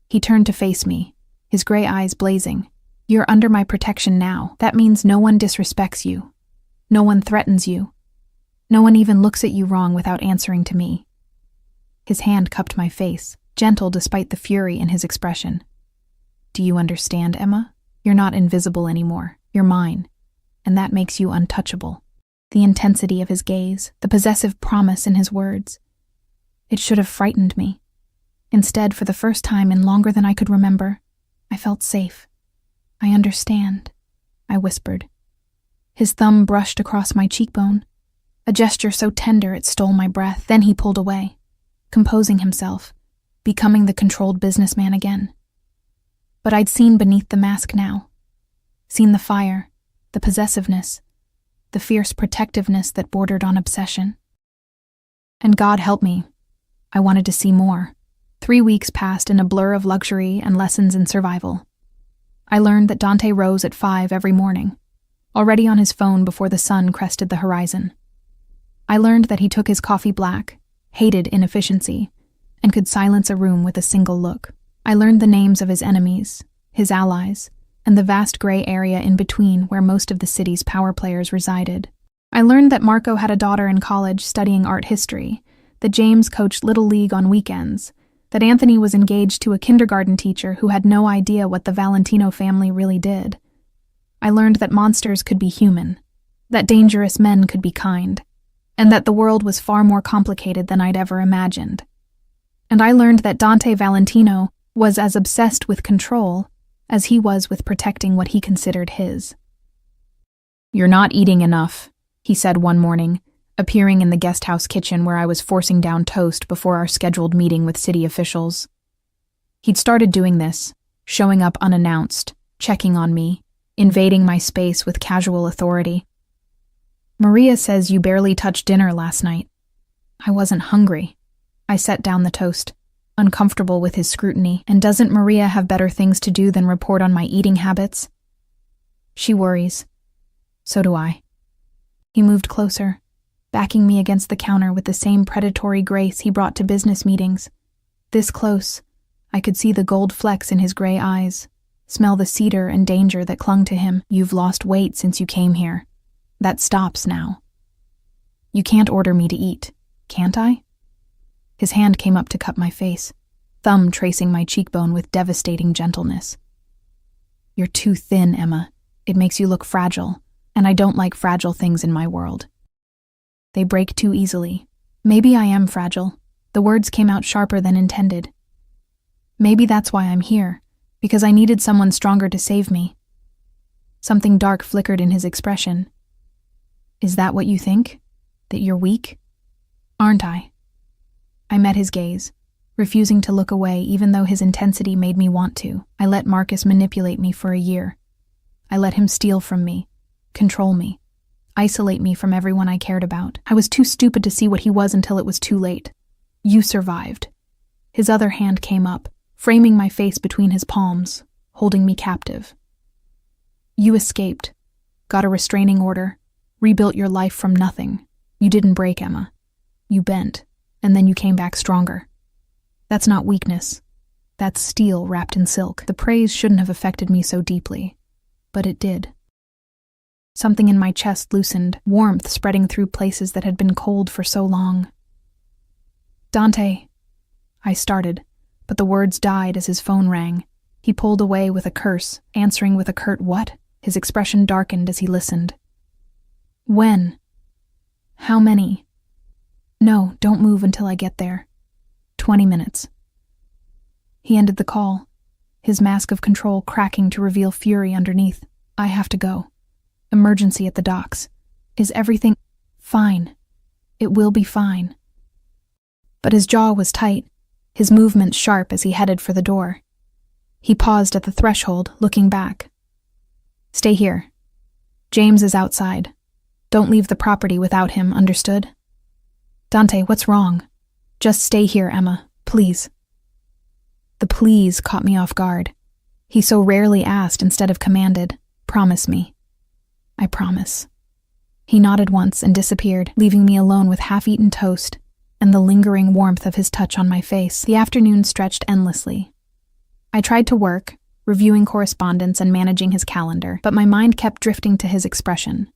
He turned to face me, his gray eyes blazing. "You're under my protection now. That means no one disrespects you. No one threatens you. No one even looks at you wrong without answering to me." His hand cupped my face, gentle despite the fury in his expression. "Do you understand, Emma? You're not invisible anymore. You're mine. And that makes you untouchable." The intensity of his gaze, the possessive promise in his words. It should have frightened me. Instead, for the first time in longer than I could remember, I felt safe. "I understand," I whispered. His thumb brushed across my cheekbone, a gesture so tender it stole my breath. Then he pulled away, composing himself, becoming the controlled businessman again. But I'd seen beneath the mask now. Seen the fire, the possessiveness, the fierce protectiveness that bordered on obsession. And God help me, I wanted to see more. 3 weeks passed in a blur of luxury and lessons in survival. I learned that Dante rose at 5 every morning, already on his phone before the sun crested the horizon. I learned that he took his coffee black, hated inefficiency, and could silence a room with a single look. I learned the names of his enemies, his allies, and the vast gray area in between where most of the city's power players resided. I learned that Marco had a daughter in college studying art history, that James coached Little League on weekends, that Anthony was engaged to a kindergarten teacher who had no idea what the Valentino family really did. I learned that monsters could be human, that dangerous men could be kind, and that the world was far more complicated than I'd ever imagined. And I learned that Dante Valentino was as obsessed with control as he was with protecting what he considered his. "You're not eating enough," he said one morning, appearing in the guest house kitchen where I was forcing down toast before our scheduled meeting with city officials. He'd started doing this, showing up unannounced, checking on me, invading my space with casual authority. Maria says you barely touched dinner last night. I wasn't hungry. I set down the toast, uncomfortable with his scrutiny. And doesn't Maria have better things to do than report on my eating habits? She worries. So do I. He moved closer, backing me against the counter with the same predatory grace he brought to business meetings. This close, I could see the gold flecks in his gray eyes, smell the cedar and danger that clung to him. You've lost weight since you came here. That stops now. You can't order me to eat, can't I? His hand came up to cup my face, thumb tracing my cheekbone with devastating gentleness. You're too thin, Emma. It makes you look fragile, and I don't like fragile things in my world. They break too easily. Maybe I am fragile. The words came out sharper than intended. Maybe that's why I'm here, because I needed someone stronger to save me. Something dark flickered in his expression. Is that what you think? That you're weak? Aren't I? I met his gaze, refusing to look away even though his intensity made me want to. I let Marcus manipulate me for a year. I let him steal from me, control me, isolate me from everyone I cared about. I was too stupid to see what he was until it was too late. You survived. His other hand came up, framing my face between his palms, holding me captive. You escaped, got a restraining order, rebuilt your life from nothing. You didn't break, Emma. You bent, and then you came back stronger. That's not weakness. That's steel wrapped in silk. The praise shouldn't have affected me so deeply, but it did. Something in my chest loosened, warmth spreading through places that had been cold for so long. Dante, I started, but the words died as his phone rang. He pulled away with a curse, answering with a curt what? His expression darkened as he listened. When? How many? No, don't move until I get there. 20 minutes. He ended the call, his mask of control cracking to reveal fury underneath. I have to go. Emergency at the docks. Is everything fine? It will be fine. But his jaw was tight, his movements sharp as he headed for the door. He paused at the threshold, looking back. Stay here. James is outside. Don't leave the property without him, understood? Dante, what's wrong? Just stay here, Emma, please. The please caught me off guard. He so rarely asked instead of commanded, promise me. I promise. He nodded once and disappeared, leaving me alone with half-eaten toast and the lingering warmth of his touch on my face. The afternoon stretched endlessly. I tried to work, reviewing correspondence and managing his calendar, but my mind kept drifting to his expression.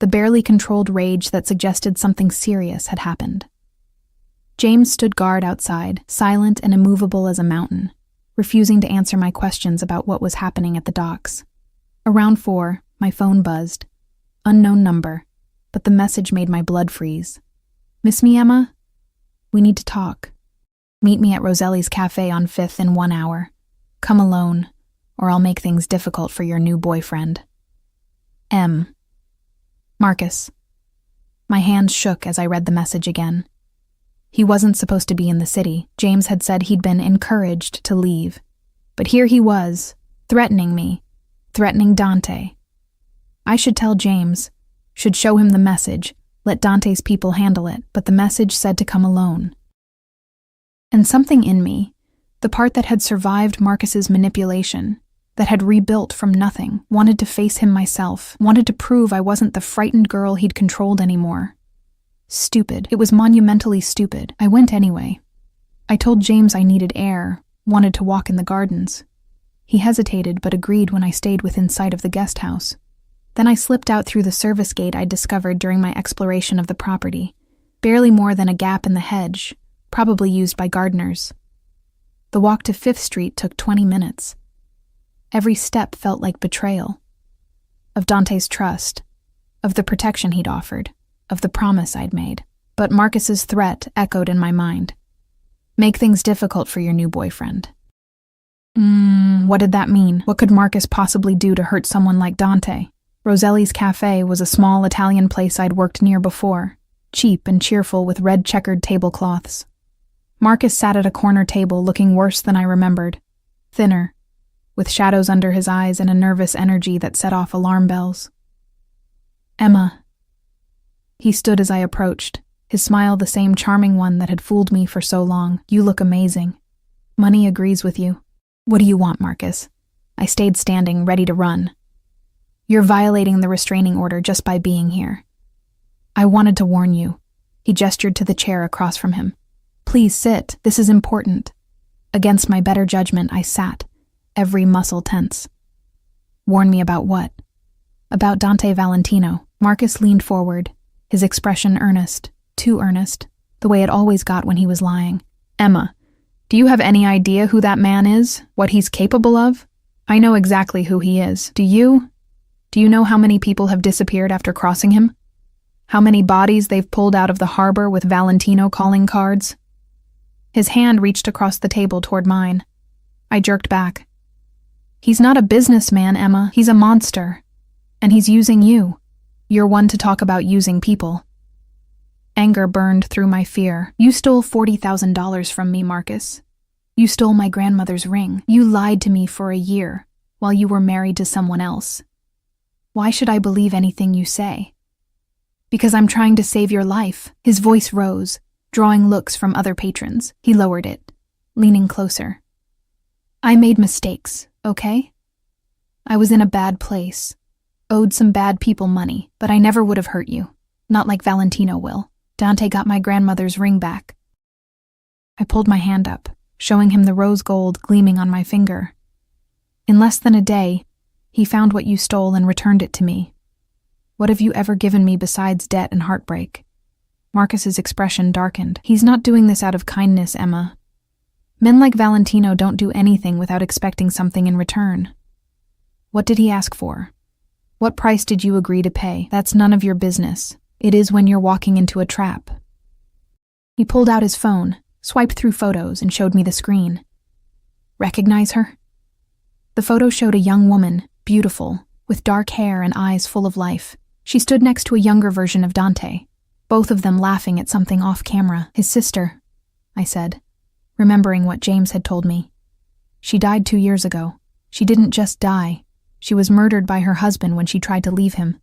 The barely controlled rage that suggested something serious had happened. James stood guard outside, silent and immovable as a mountain, refusing to answer my questions about what was happening at the docks. Around 4, my phone buzzed. Unknown number, but the message made my blood freeze. Miss me, Emma? We need to talk. Meet me at Roselli's Cafe on 5th in 1 hour. Come alone, or I'll make things difficult for your new boyfriend. M. Marcus. My hands shook as I read the message again. He wasn't supposed to be in the city. James had said he'd been encouraged to leave. But here he was, threatening me, threatening Dante. I should tell James, should show him the message, let Dante's people handle it, but the message said to come alone. And something in me, the part that had survived Marcus's manipulation, that had rebuilt from nothing, wanted to face him myself, wanted to prove I wasn't the frightened girl he'd controlled anymore. Stupid. It was monumentally stupid. I went anyway. I told James I needed air, wanted to walk in the gardens. He hesitated but agreed when I stayed within sight of the guest house. Then I slipped out through the service gate I'd discovered during my exploration of the property, barely more than a gap in the hedge, probably used by gardeners. The walk to 5th Street took 20 minutes. Every step felt like betrayal. Of Dante's trust, of the protection he'd offered, of the promise I'd made. But Marcus's threat echoed in my mind. Make things difficult for your new boyfriend. What did that mean? What could Marcus possibly do to hurt someone like Dante? Roselli's Cafe was a small Italian place I'd worked near before, cheap and cheerful with red checkered tablecloths. Marcus sat at a corner table looking worse than I remembered. Thinner, with shadows under his eyes and a nervous energy that set off alarm bells. "Emma." He stood as I approached, his smile the same charming one that had fooled me for so long. "You look amazing. Money agrees with you." "What do you want, Marcus?" I stayed standing, ready to run. "You're violating the restraining order just by being here." "I wanted to warn you." He gestured to the chair across from him. "Please sit. This is important." Against my better judgment, I sat, every muscle tense. "Warn me about what?" "About Dante Valentino." Marcus leaned forward, his expression earnest, too earnest, the way it always got when he was lying. "Emma, do you have any idea who that man is? What he's capable of?" "I know exactly who he is. Do you? Do you know how many people have disappeared after crossing him? How many bodies they've pulled out of the harbor with Valentino calling cards?" His hand reached across the table toward mine. I jerked back. "He's not a businessman, Emma. He's a monster. And he's using you. You're one to talk about using people." Anger burned through my fear. "You stole $40,000 from me, Marcus. You stole my grandmother's ring. You lied to me for a year while you were married to someone else. Why should I believe anything you say?" "Because I'm trying to save your life." His voice rose, drawing looks from other patrons. He lowered it, leaning closer. "I made mistakes, okay? I was in a bad place, owed some bad people money, but I never would have hurt you. Not like Valentino will. Dante got my grandmother's ring back." I pulled my hand up, showing him the rose gold gleaming on my finger. "In less than a day, he found what you stole and returned it to me. What have you ever given me besides debt and heartbreak?" Marcus's expression darkened. "He's not doing this out of kindness, Emma. Men like Valentino don't do anything without expecting something in return. What did he ask for? What price did you agree to pay? That's none of your business. It is when you're walking into a trap." He pulled out his phone, swiped through photos, and showed me the screen. "Recognize her?" The photo showed a young woman, beautiful, with dark hair and eyes full of life. She stood next to a younger version of Dante, both of them laughing at something off camera. "His sister," I said, remembering what James had told me. "She died 2 years ago. She didn't just die. She was murdered by her husband when she tried to leave him."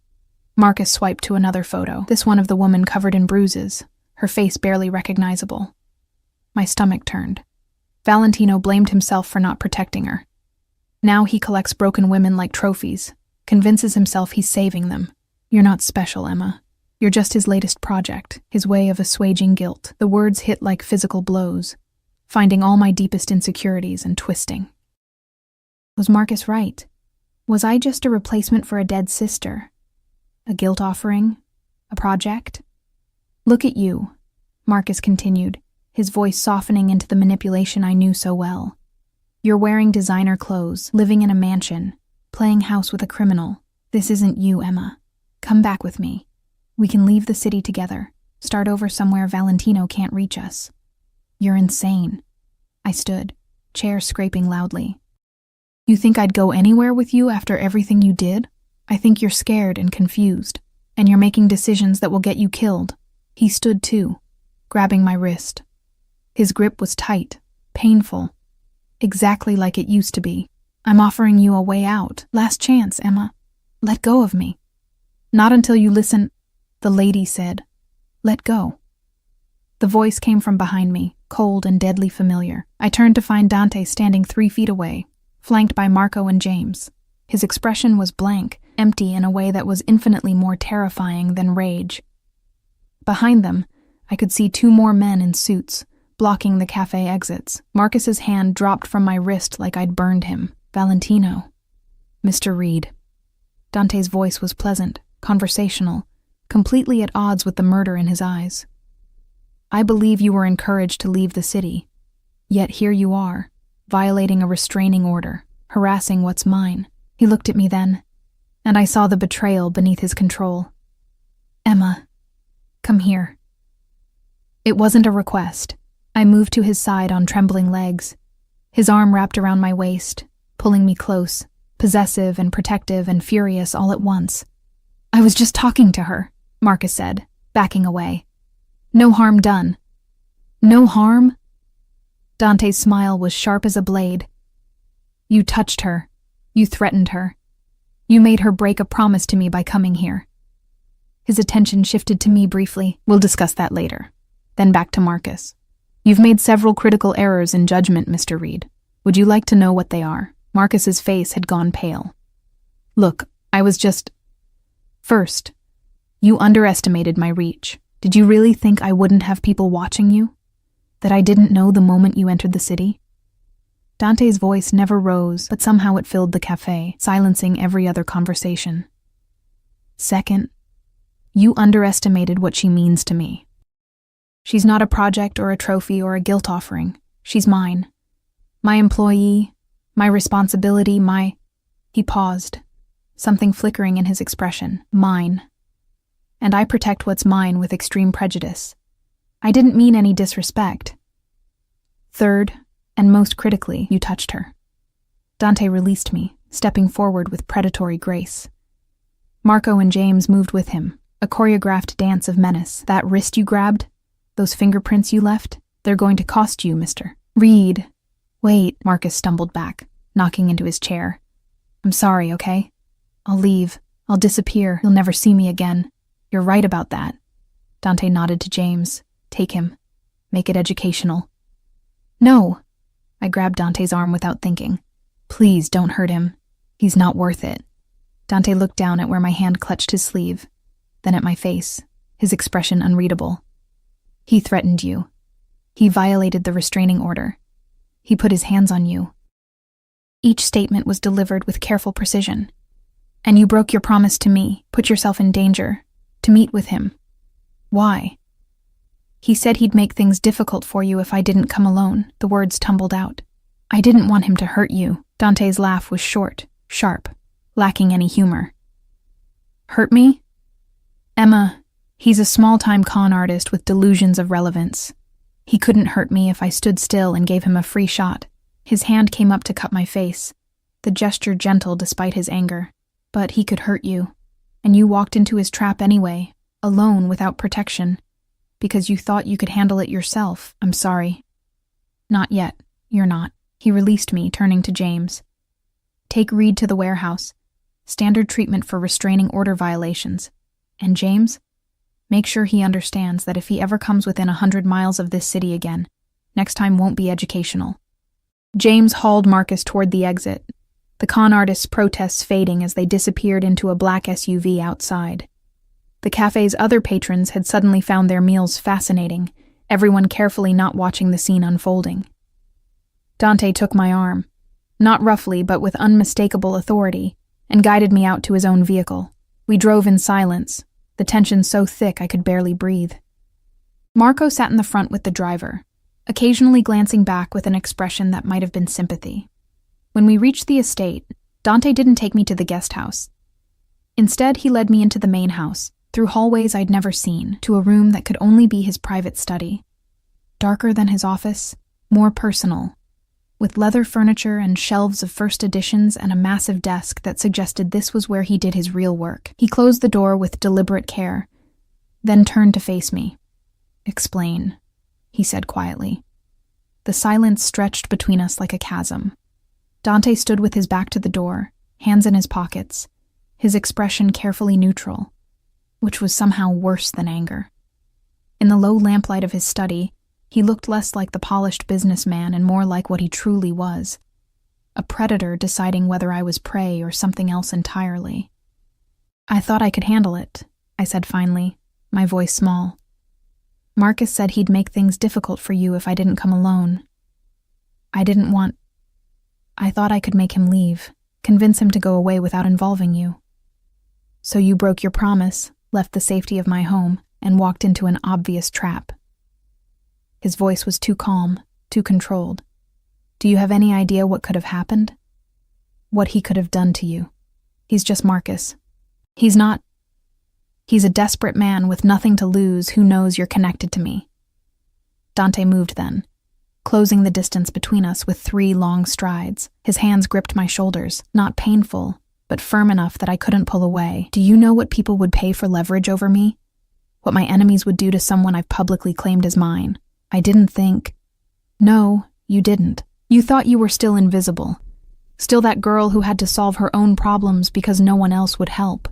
Marcus swiped to another photo, this one of the woman covered in bruises, her face barely recognizable. My stomach turned. Valentino blamed himself for not protecting her. Now he collects broken women like trophies, convinces himself he's saving them. "You're not special, Emma. You're just his latest project, his way of assuaging guilt." The words hit like physical blows, finding all my deepest insecurities and twisting. Was Marcus right? Was I just a replacement for a dead sister? A guilt offering? A project? "Look at you," Marcus continued, his voice softening into the manipulation I knew so well. "You're wearing designer clothes, living in a mansion, playing house with a criminal. This isn't you, Emma. Come back with me. We can leave the city together, start over somewhere Valentino can't reach us." "You're insane." I stood, chair scraping loudly. "You think I'd go anywhere with you after everything you did? I think you're scared and confused, and you're making decisions that will get you killed." He stood too, grabbing my wrist. His grip was tight, painful, exactly like it used to be. "I'm offering you a way out. Last chance, Emma. Let go of me." "Not until you listen," the lady said. "Let go." The voice came from behind me, cold and deadly familiar. I turned to find Dante standing 3 feet away, flanked by Marco and James. His expression was blank, empty in a way that was infinitely more terrifying than rage. Behind them, I could see 2 more men in suits, blocking the cafe exits. Marcus's hand dropped from my wrist like I'd burned him. "Valentino." "Mr. Reed." Dante's voice was pleasant, conversational, completely at odds with the murder in his eyes. "I believe you were encouraged to leave the city. Yet here you are, violating a restraining order, harassing what's mine." He looked at me then, and I saw the betrayal beneath his control. "Emma, come here." It wasn't a request. I moved to his side on trembling legs, his arm wrapped around my waist, pulling me close, possessive and protective and furious all at once. "I was just talking to her," Marcus said, backing away. "No harm done." "No harm?" Dante's smile was sharp as a blade. You touched her. You threatened her. You made her break a promise to me by coming here. His attention shifted to me briefly. We'll discuss that later. Then back to Marcus. You've made several critical errors in judgment, Mr. Reed. Would you like to know what they are? Marcus's face had gone pale. Look, I was just... First, you underestimated my reach. Did you really think I wouldn't have people watching you? That I didn't know the moment you entered the city? Dante's voice never rose, but somehow it filled the cafe, silencing every other conversation. Second, you underestimated what she means to me. She's not a project or a trophy or a guilt offering. She's mine. My employee, my responsibility, my... He paused, something flickering in his expression. Mine. And I protect what's mine with extreme prejudice. I didn't mean any disrespect. Third, and most critically, you touched her. Dante released me, stepping forward with predatory grace. Marco and James moved with him, a choreographed dance of menace. That wrist you grabbed, those fingerprints you left, they're going to cost you, Mr. Reed. Wait, Marcus stumbled back, knocking into his chair. I'm sorry, okay? I'll leave. I'll disappear. You'll never see me again. You're right about that. Dante nodded to James. Take him. Make it educational. No. I grabbed Dante's arm without thinking. Please don't hurt him. He's not worth it. Dante looked down at where my hand clutched his sleeve, then at my face, his expression unreadable. He threatened you. He violated the restraining order. He put his hands on you. Each statement was delivered with careful precision. And you broke your promise to me, put yourself in danger, to meet with him. Why? He said he'd make things difficult for you if I didn't come alone. The words tumbled out. I didn't want him to hurt you. Dante's laugh was short, sharp, lacking any humor. Hurt me? Emma, he's a small-time con artist with delusions of relevance. He couldn't hurt me if I stood still and gave him a free shot. His hand came up to cut my face, the gesture gentle despite his anger. But he could hurt you, and you walked into his trap anyway, alone without protection, because you thought you could handle it yourself. I'm sorry. Not yet. You're not. He released me, turning to James. Take Reed to the warehouse. Standard treatment for restraining order violations. And James, make sure he understands that if he ever comes within 100 miles of this city again, next time won't be educational. James hauled Marcus toward the exit, the con artist's protests fading as they disappeared into a black SUV outside. The cafe's other patrons had suddenly found their meals fascinating, everyone carefully not watching the scene unfolding. Dante took my arm, not roughly but with unmistakable authority, and guided me out to his own vehicle. We drove in silence, the tension so thick I could barely breathe. Marco sat in the front with the driver, occasionally glancing back with an expression that might have been sympathy. When we reached the estate, Dante didn't take me to the guest house. Instead, he led me into the main house, through hallways I'd never seen, to a room that could only be his private study. Darker than his office, more personal, with leather furniture and shelves of first editions and a massive desk that suggested this was where he did his real work. He closed the door with deliberate care, then turned to face me. Explain, he said quietly. The silence stretched between us like a chasm. Dante stood with his back to the door, hands in his pockets, his expression carefully neutral, which was somehow worse than anger. In the low lamplight of his study, he looked less like the polished businessman and more like what he truly was, a predator deciding whether I was prey or something else entirely. I thought I could handle it, I said finally, my voice small. Marcus said he'd make things difficult for you if I didn't come alone. I thought I could make him leave, convince him to go away without involving you. So you broke your promise, left the safety of my home, and walked into an obvious trap. His voice was too calm, too controlled. Do you have any idea what could have happened? What he could have done to you? He's just Marcus. He's a desperate man with nothing to lose who knows you're connected to me. Dante moved then, closing the distance between us with 3 long strides. His hands gripped my shoulders, not painful, but firm enough that I couldn't pull away. Do you know what people would pay for leverage over me? What my enemies would do to someone I've publicly claimed as mine? I didn't think. No, you didn't. You thought you were still invisible. Still that girl who had to solve her own problems because no one else would help.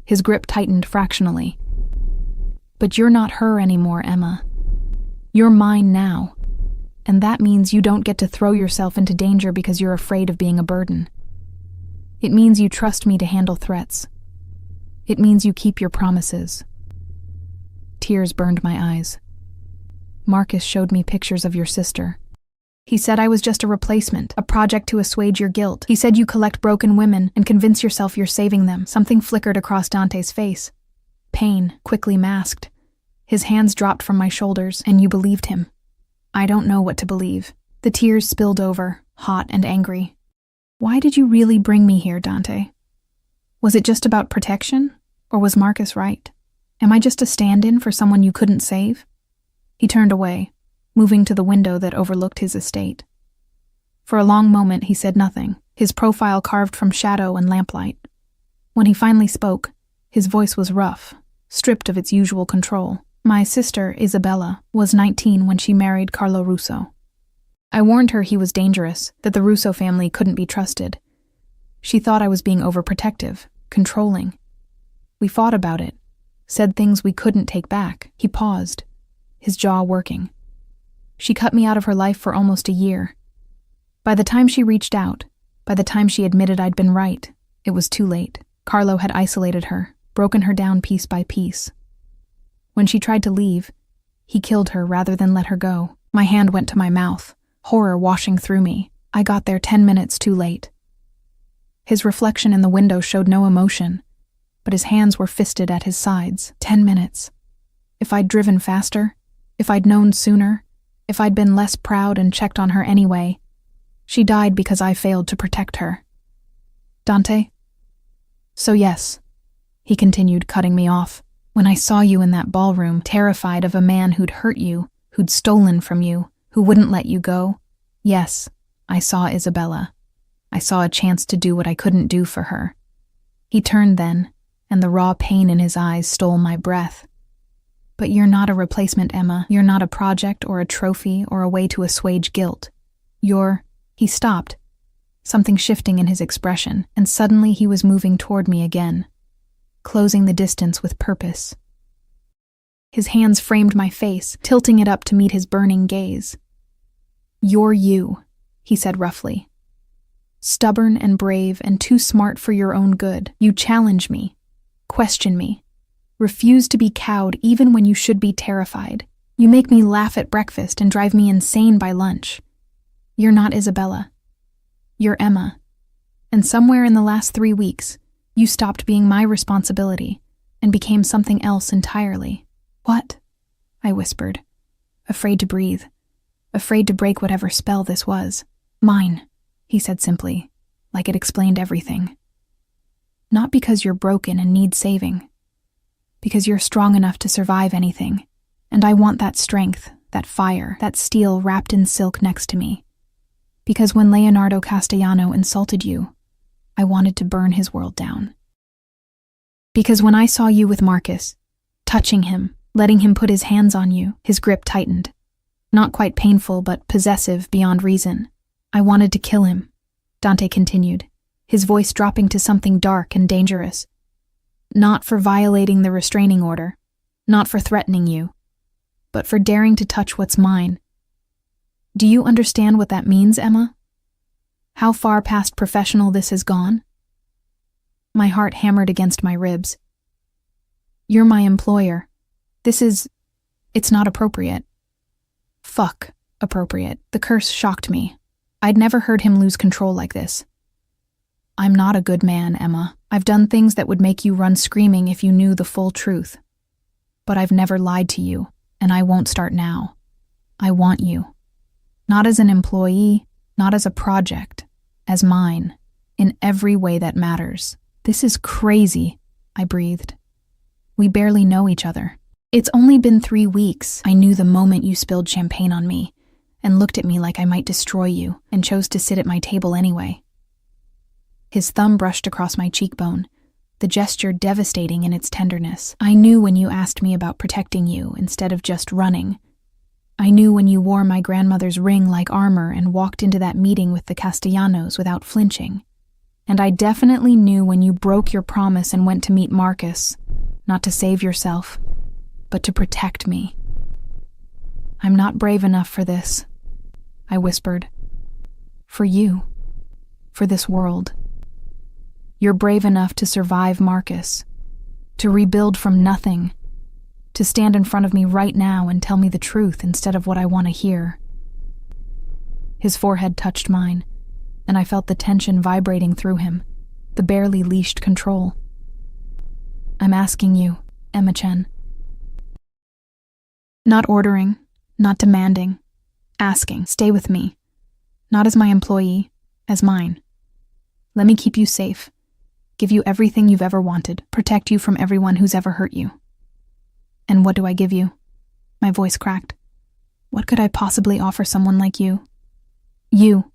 His grip tightened fractionally. But you're not her anymore, Emma. You're mine now. And that means you don't get to throw yourself into danger because you're afraid of being a burden. It means you trust me to handle threats. It means you keep your promises. Tears burned my eyes. Marcus showed me pictures of your sister. He said I was just a replacement, a project to assuage your guilt. He said you collect broken women and convince yourself you're saving them. Something flickered across Dante's face. Pain, quickly masked. His hands dropped from my shoulders, and you believed him. I don't know what to believe. The tears spilled over, hot and angry. Why did you really bring me here, Dante? Was it just about protection? Or was Marcus right? Am I just a stand-in for someone you couldn't save? He turned away, moving to the window that overlooked his estate. For a long moment he said nothing, his profile carved from shadow and lamplight. When he finally spoke, his voice was rough, stripped of its usual control. My sister, Isabella, was 19 when she married Carlo Russo. I warned her he was dangerous, that the Russo family couldn't be trusted. She thought I was being overprotective, controlling. We fought about it, said things we couldn't take back. He paused, his jaw working. She cut me out of her life for almost a year. By the time she reached out, by the time she admitted I'd been right, it was too late. Carlo had isolated her, broken her down piece by piece. When she tried to leave, he killed her rather than let her go. My hand went to my mouth, horror washing through me. I got there 10 minutes too late. His reflection in the window showed no emotion, but his hands were fisted at his sides. 10 minutes. If I'd driven faster, if I'd known sooner, if I'd been less proud and checked on her anyway. She died because I failed to protect her. Dante? So yes, he continued, cutting me off. When I saw you in that ballroom, terrified of a man who'd hurt you, who'd stolen from you, who wouldn't let you go, yes, I saw Isabella. I saw a chance to do what I couldn't do for her. He turned then, and the raw pain in his eyes stole my breath. But you're not a replacement, Emma. You're not a project or a trophy or a way to assuage guilt. He stopped, something shifting in his expression, and suddenly he was moving toward me again, closing the distance with purpose. His hands framed my face, tilting it up to meet his burning gaze. You're you, he said roughly. Stubborn and brave and too smart for your own good. You challenge me, question me, refuse to be cowed even when you should be terrified. You make me laugh at breakfast and drive me insane by lunch. You're not Isabella. You're Emma. And somewhere in the last 3 weeks, you stopped being my responsibility and became something else entirely. What? I whispered, afraid to breathe, afraid to break whatever spell this was. Mine, he said simply, like it explained everything. Not because you're broken and need saving, because you're strong enough to survive anything, and I want that strength, that fire, that steel wrapped in silk next to me. Because when Leonardo Castellano insulted you, I wanted to burn his world down. Because when I saw you with Marcus, touching him, letting him put his hands on you, his grip tightened. Not quite painful, but possessive beyond reason. I wanted to kill him, Dante continued, his voice dropping to something dark and dangerous. Not for violating the restraining order, not for threatening you, but for daring to touch what's mine. Do you understand what that means, Emma? How far past professional this has gone? My heart hammered against my ribs. You're my employer. It's not appropriate. Fuck, appropriate. The curse shocked me. I'd never heard him lose control like this. I'm not a good man, Emma. I've done things that would make you run screaming if you knew the full truth. But I've never lied to you, and I won't start now. I want you. Not as an employee, not as a project, as mine, in every way that matters. This is crazy, I breathed. We barely know each other. It's only been 3 weeks. I knew the moment you spilled champagne on me, and looked at me like I might destroy you, and chose to sit at my table anyway. His thumb brushed across my cheekbone, the gesture devastating in its tenderness. I knew when you asked me about protecting you instead of just running. I knew when you wore my grandmother's ring like armor and walked into that meeting with the Castellanos without flinching. And I definitely knew when you broke your promise and went to meet Marcus, not to save yourself, but to protect me. I'm not brave enough for this, I whispered. For you. For this world. You're brave enough to survive Marcus, to rebuild from nothing, to stand in front of me right now and tell me the truth instead of what I want to hear. His forehead touched mine, and I felt the tension vibrating through him, the barely leashed control. I'm asking you, Emma Chen. Not ordering, not demanding, asking, stay with me, not as my employee, as mine. Let me keep you safe, give you everything you've ever wanted, protect you from everyone who's ever hurt you. And what do I give you? My voice cracked. What could I possibly offer someone like you? You.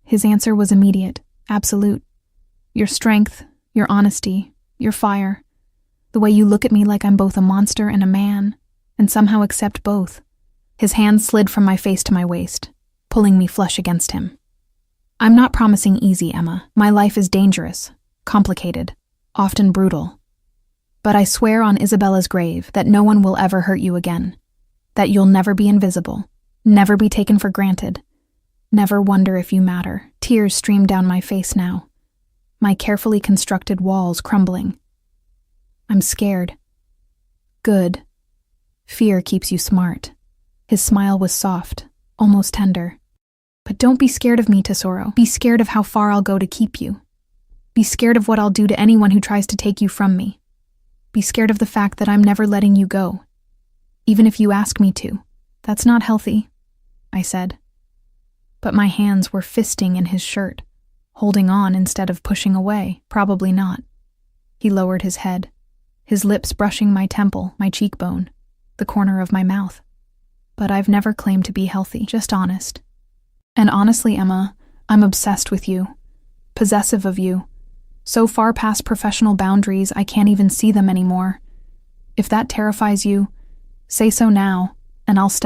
His answer was immediate, absolute. Your strength, your honesty, your fire, the way you look at me like I'm both a monster and a man, and somehow accept both. His hand slid from my face to my waist, pulling me flush against him. I'm not promising easy, Emma. My life is dangerous, complicated, often brutal. But I swear on Isabella's grave that no one will ever hurt you again, that you'll never be invisible, never be taken for granted, never wonder if you matter. Tears streamed down my face now, my carefully constructed walls crumbling. I'm scared. Good. Fear keeps you smart. His smile was soft, almost tender. But don't be scared of me, Tesoro. Be scared of how far I'll go to keep you. Be scared of what I'll do to anyone who tries to take you from me. Be scared of the fact that I'm never letting you go. Even if you ask me to. That's not healthy, I said. But my hands were fisting in his shirt, holding on instead of pushing away. Probably not. He lowered his head, his lips brushing my temple, my cheekbone, the corner of my mouth. But I've never claimed to be healthy, just honest. And honestly, Emma, I'm obsessed with you, possessive of you, so far past professional boundaries I can't even see them anymore. If that terrifies you, say so now, and I'll step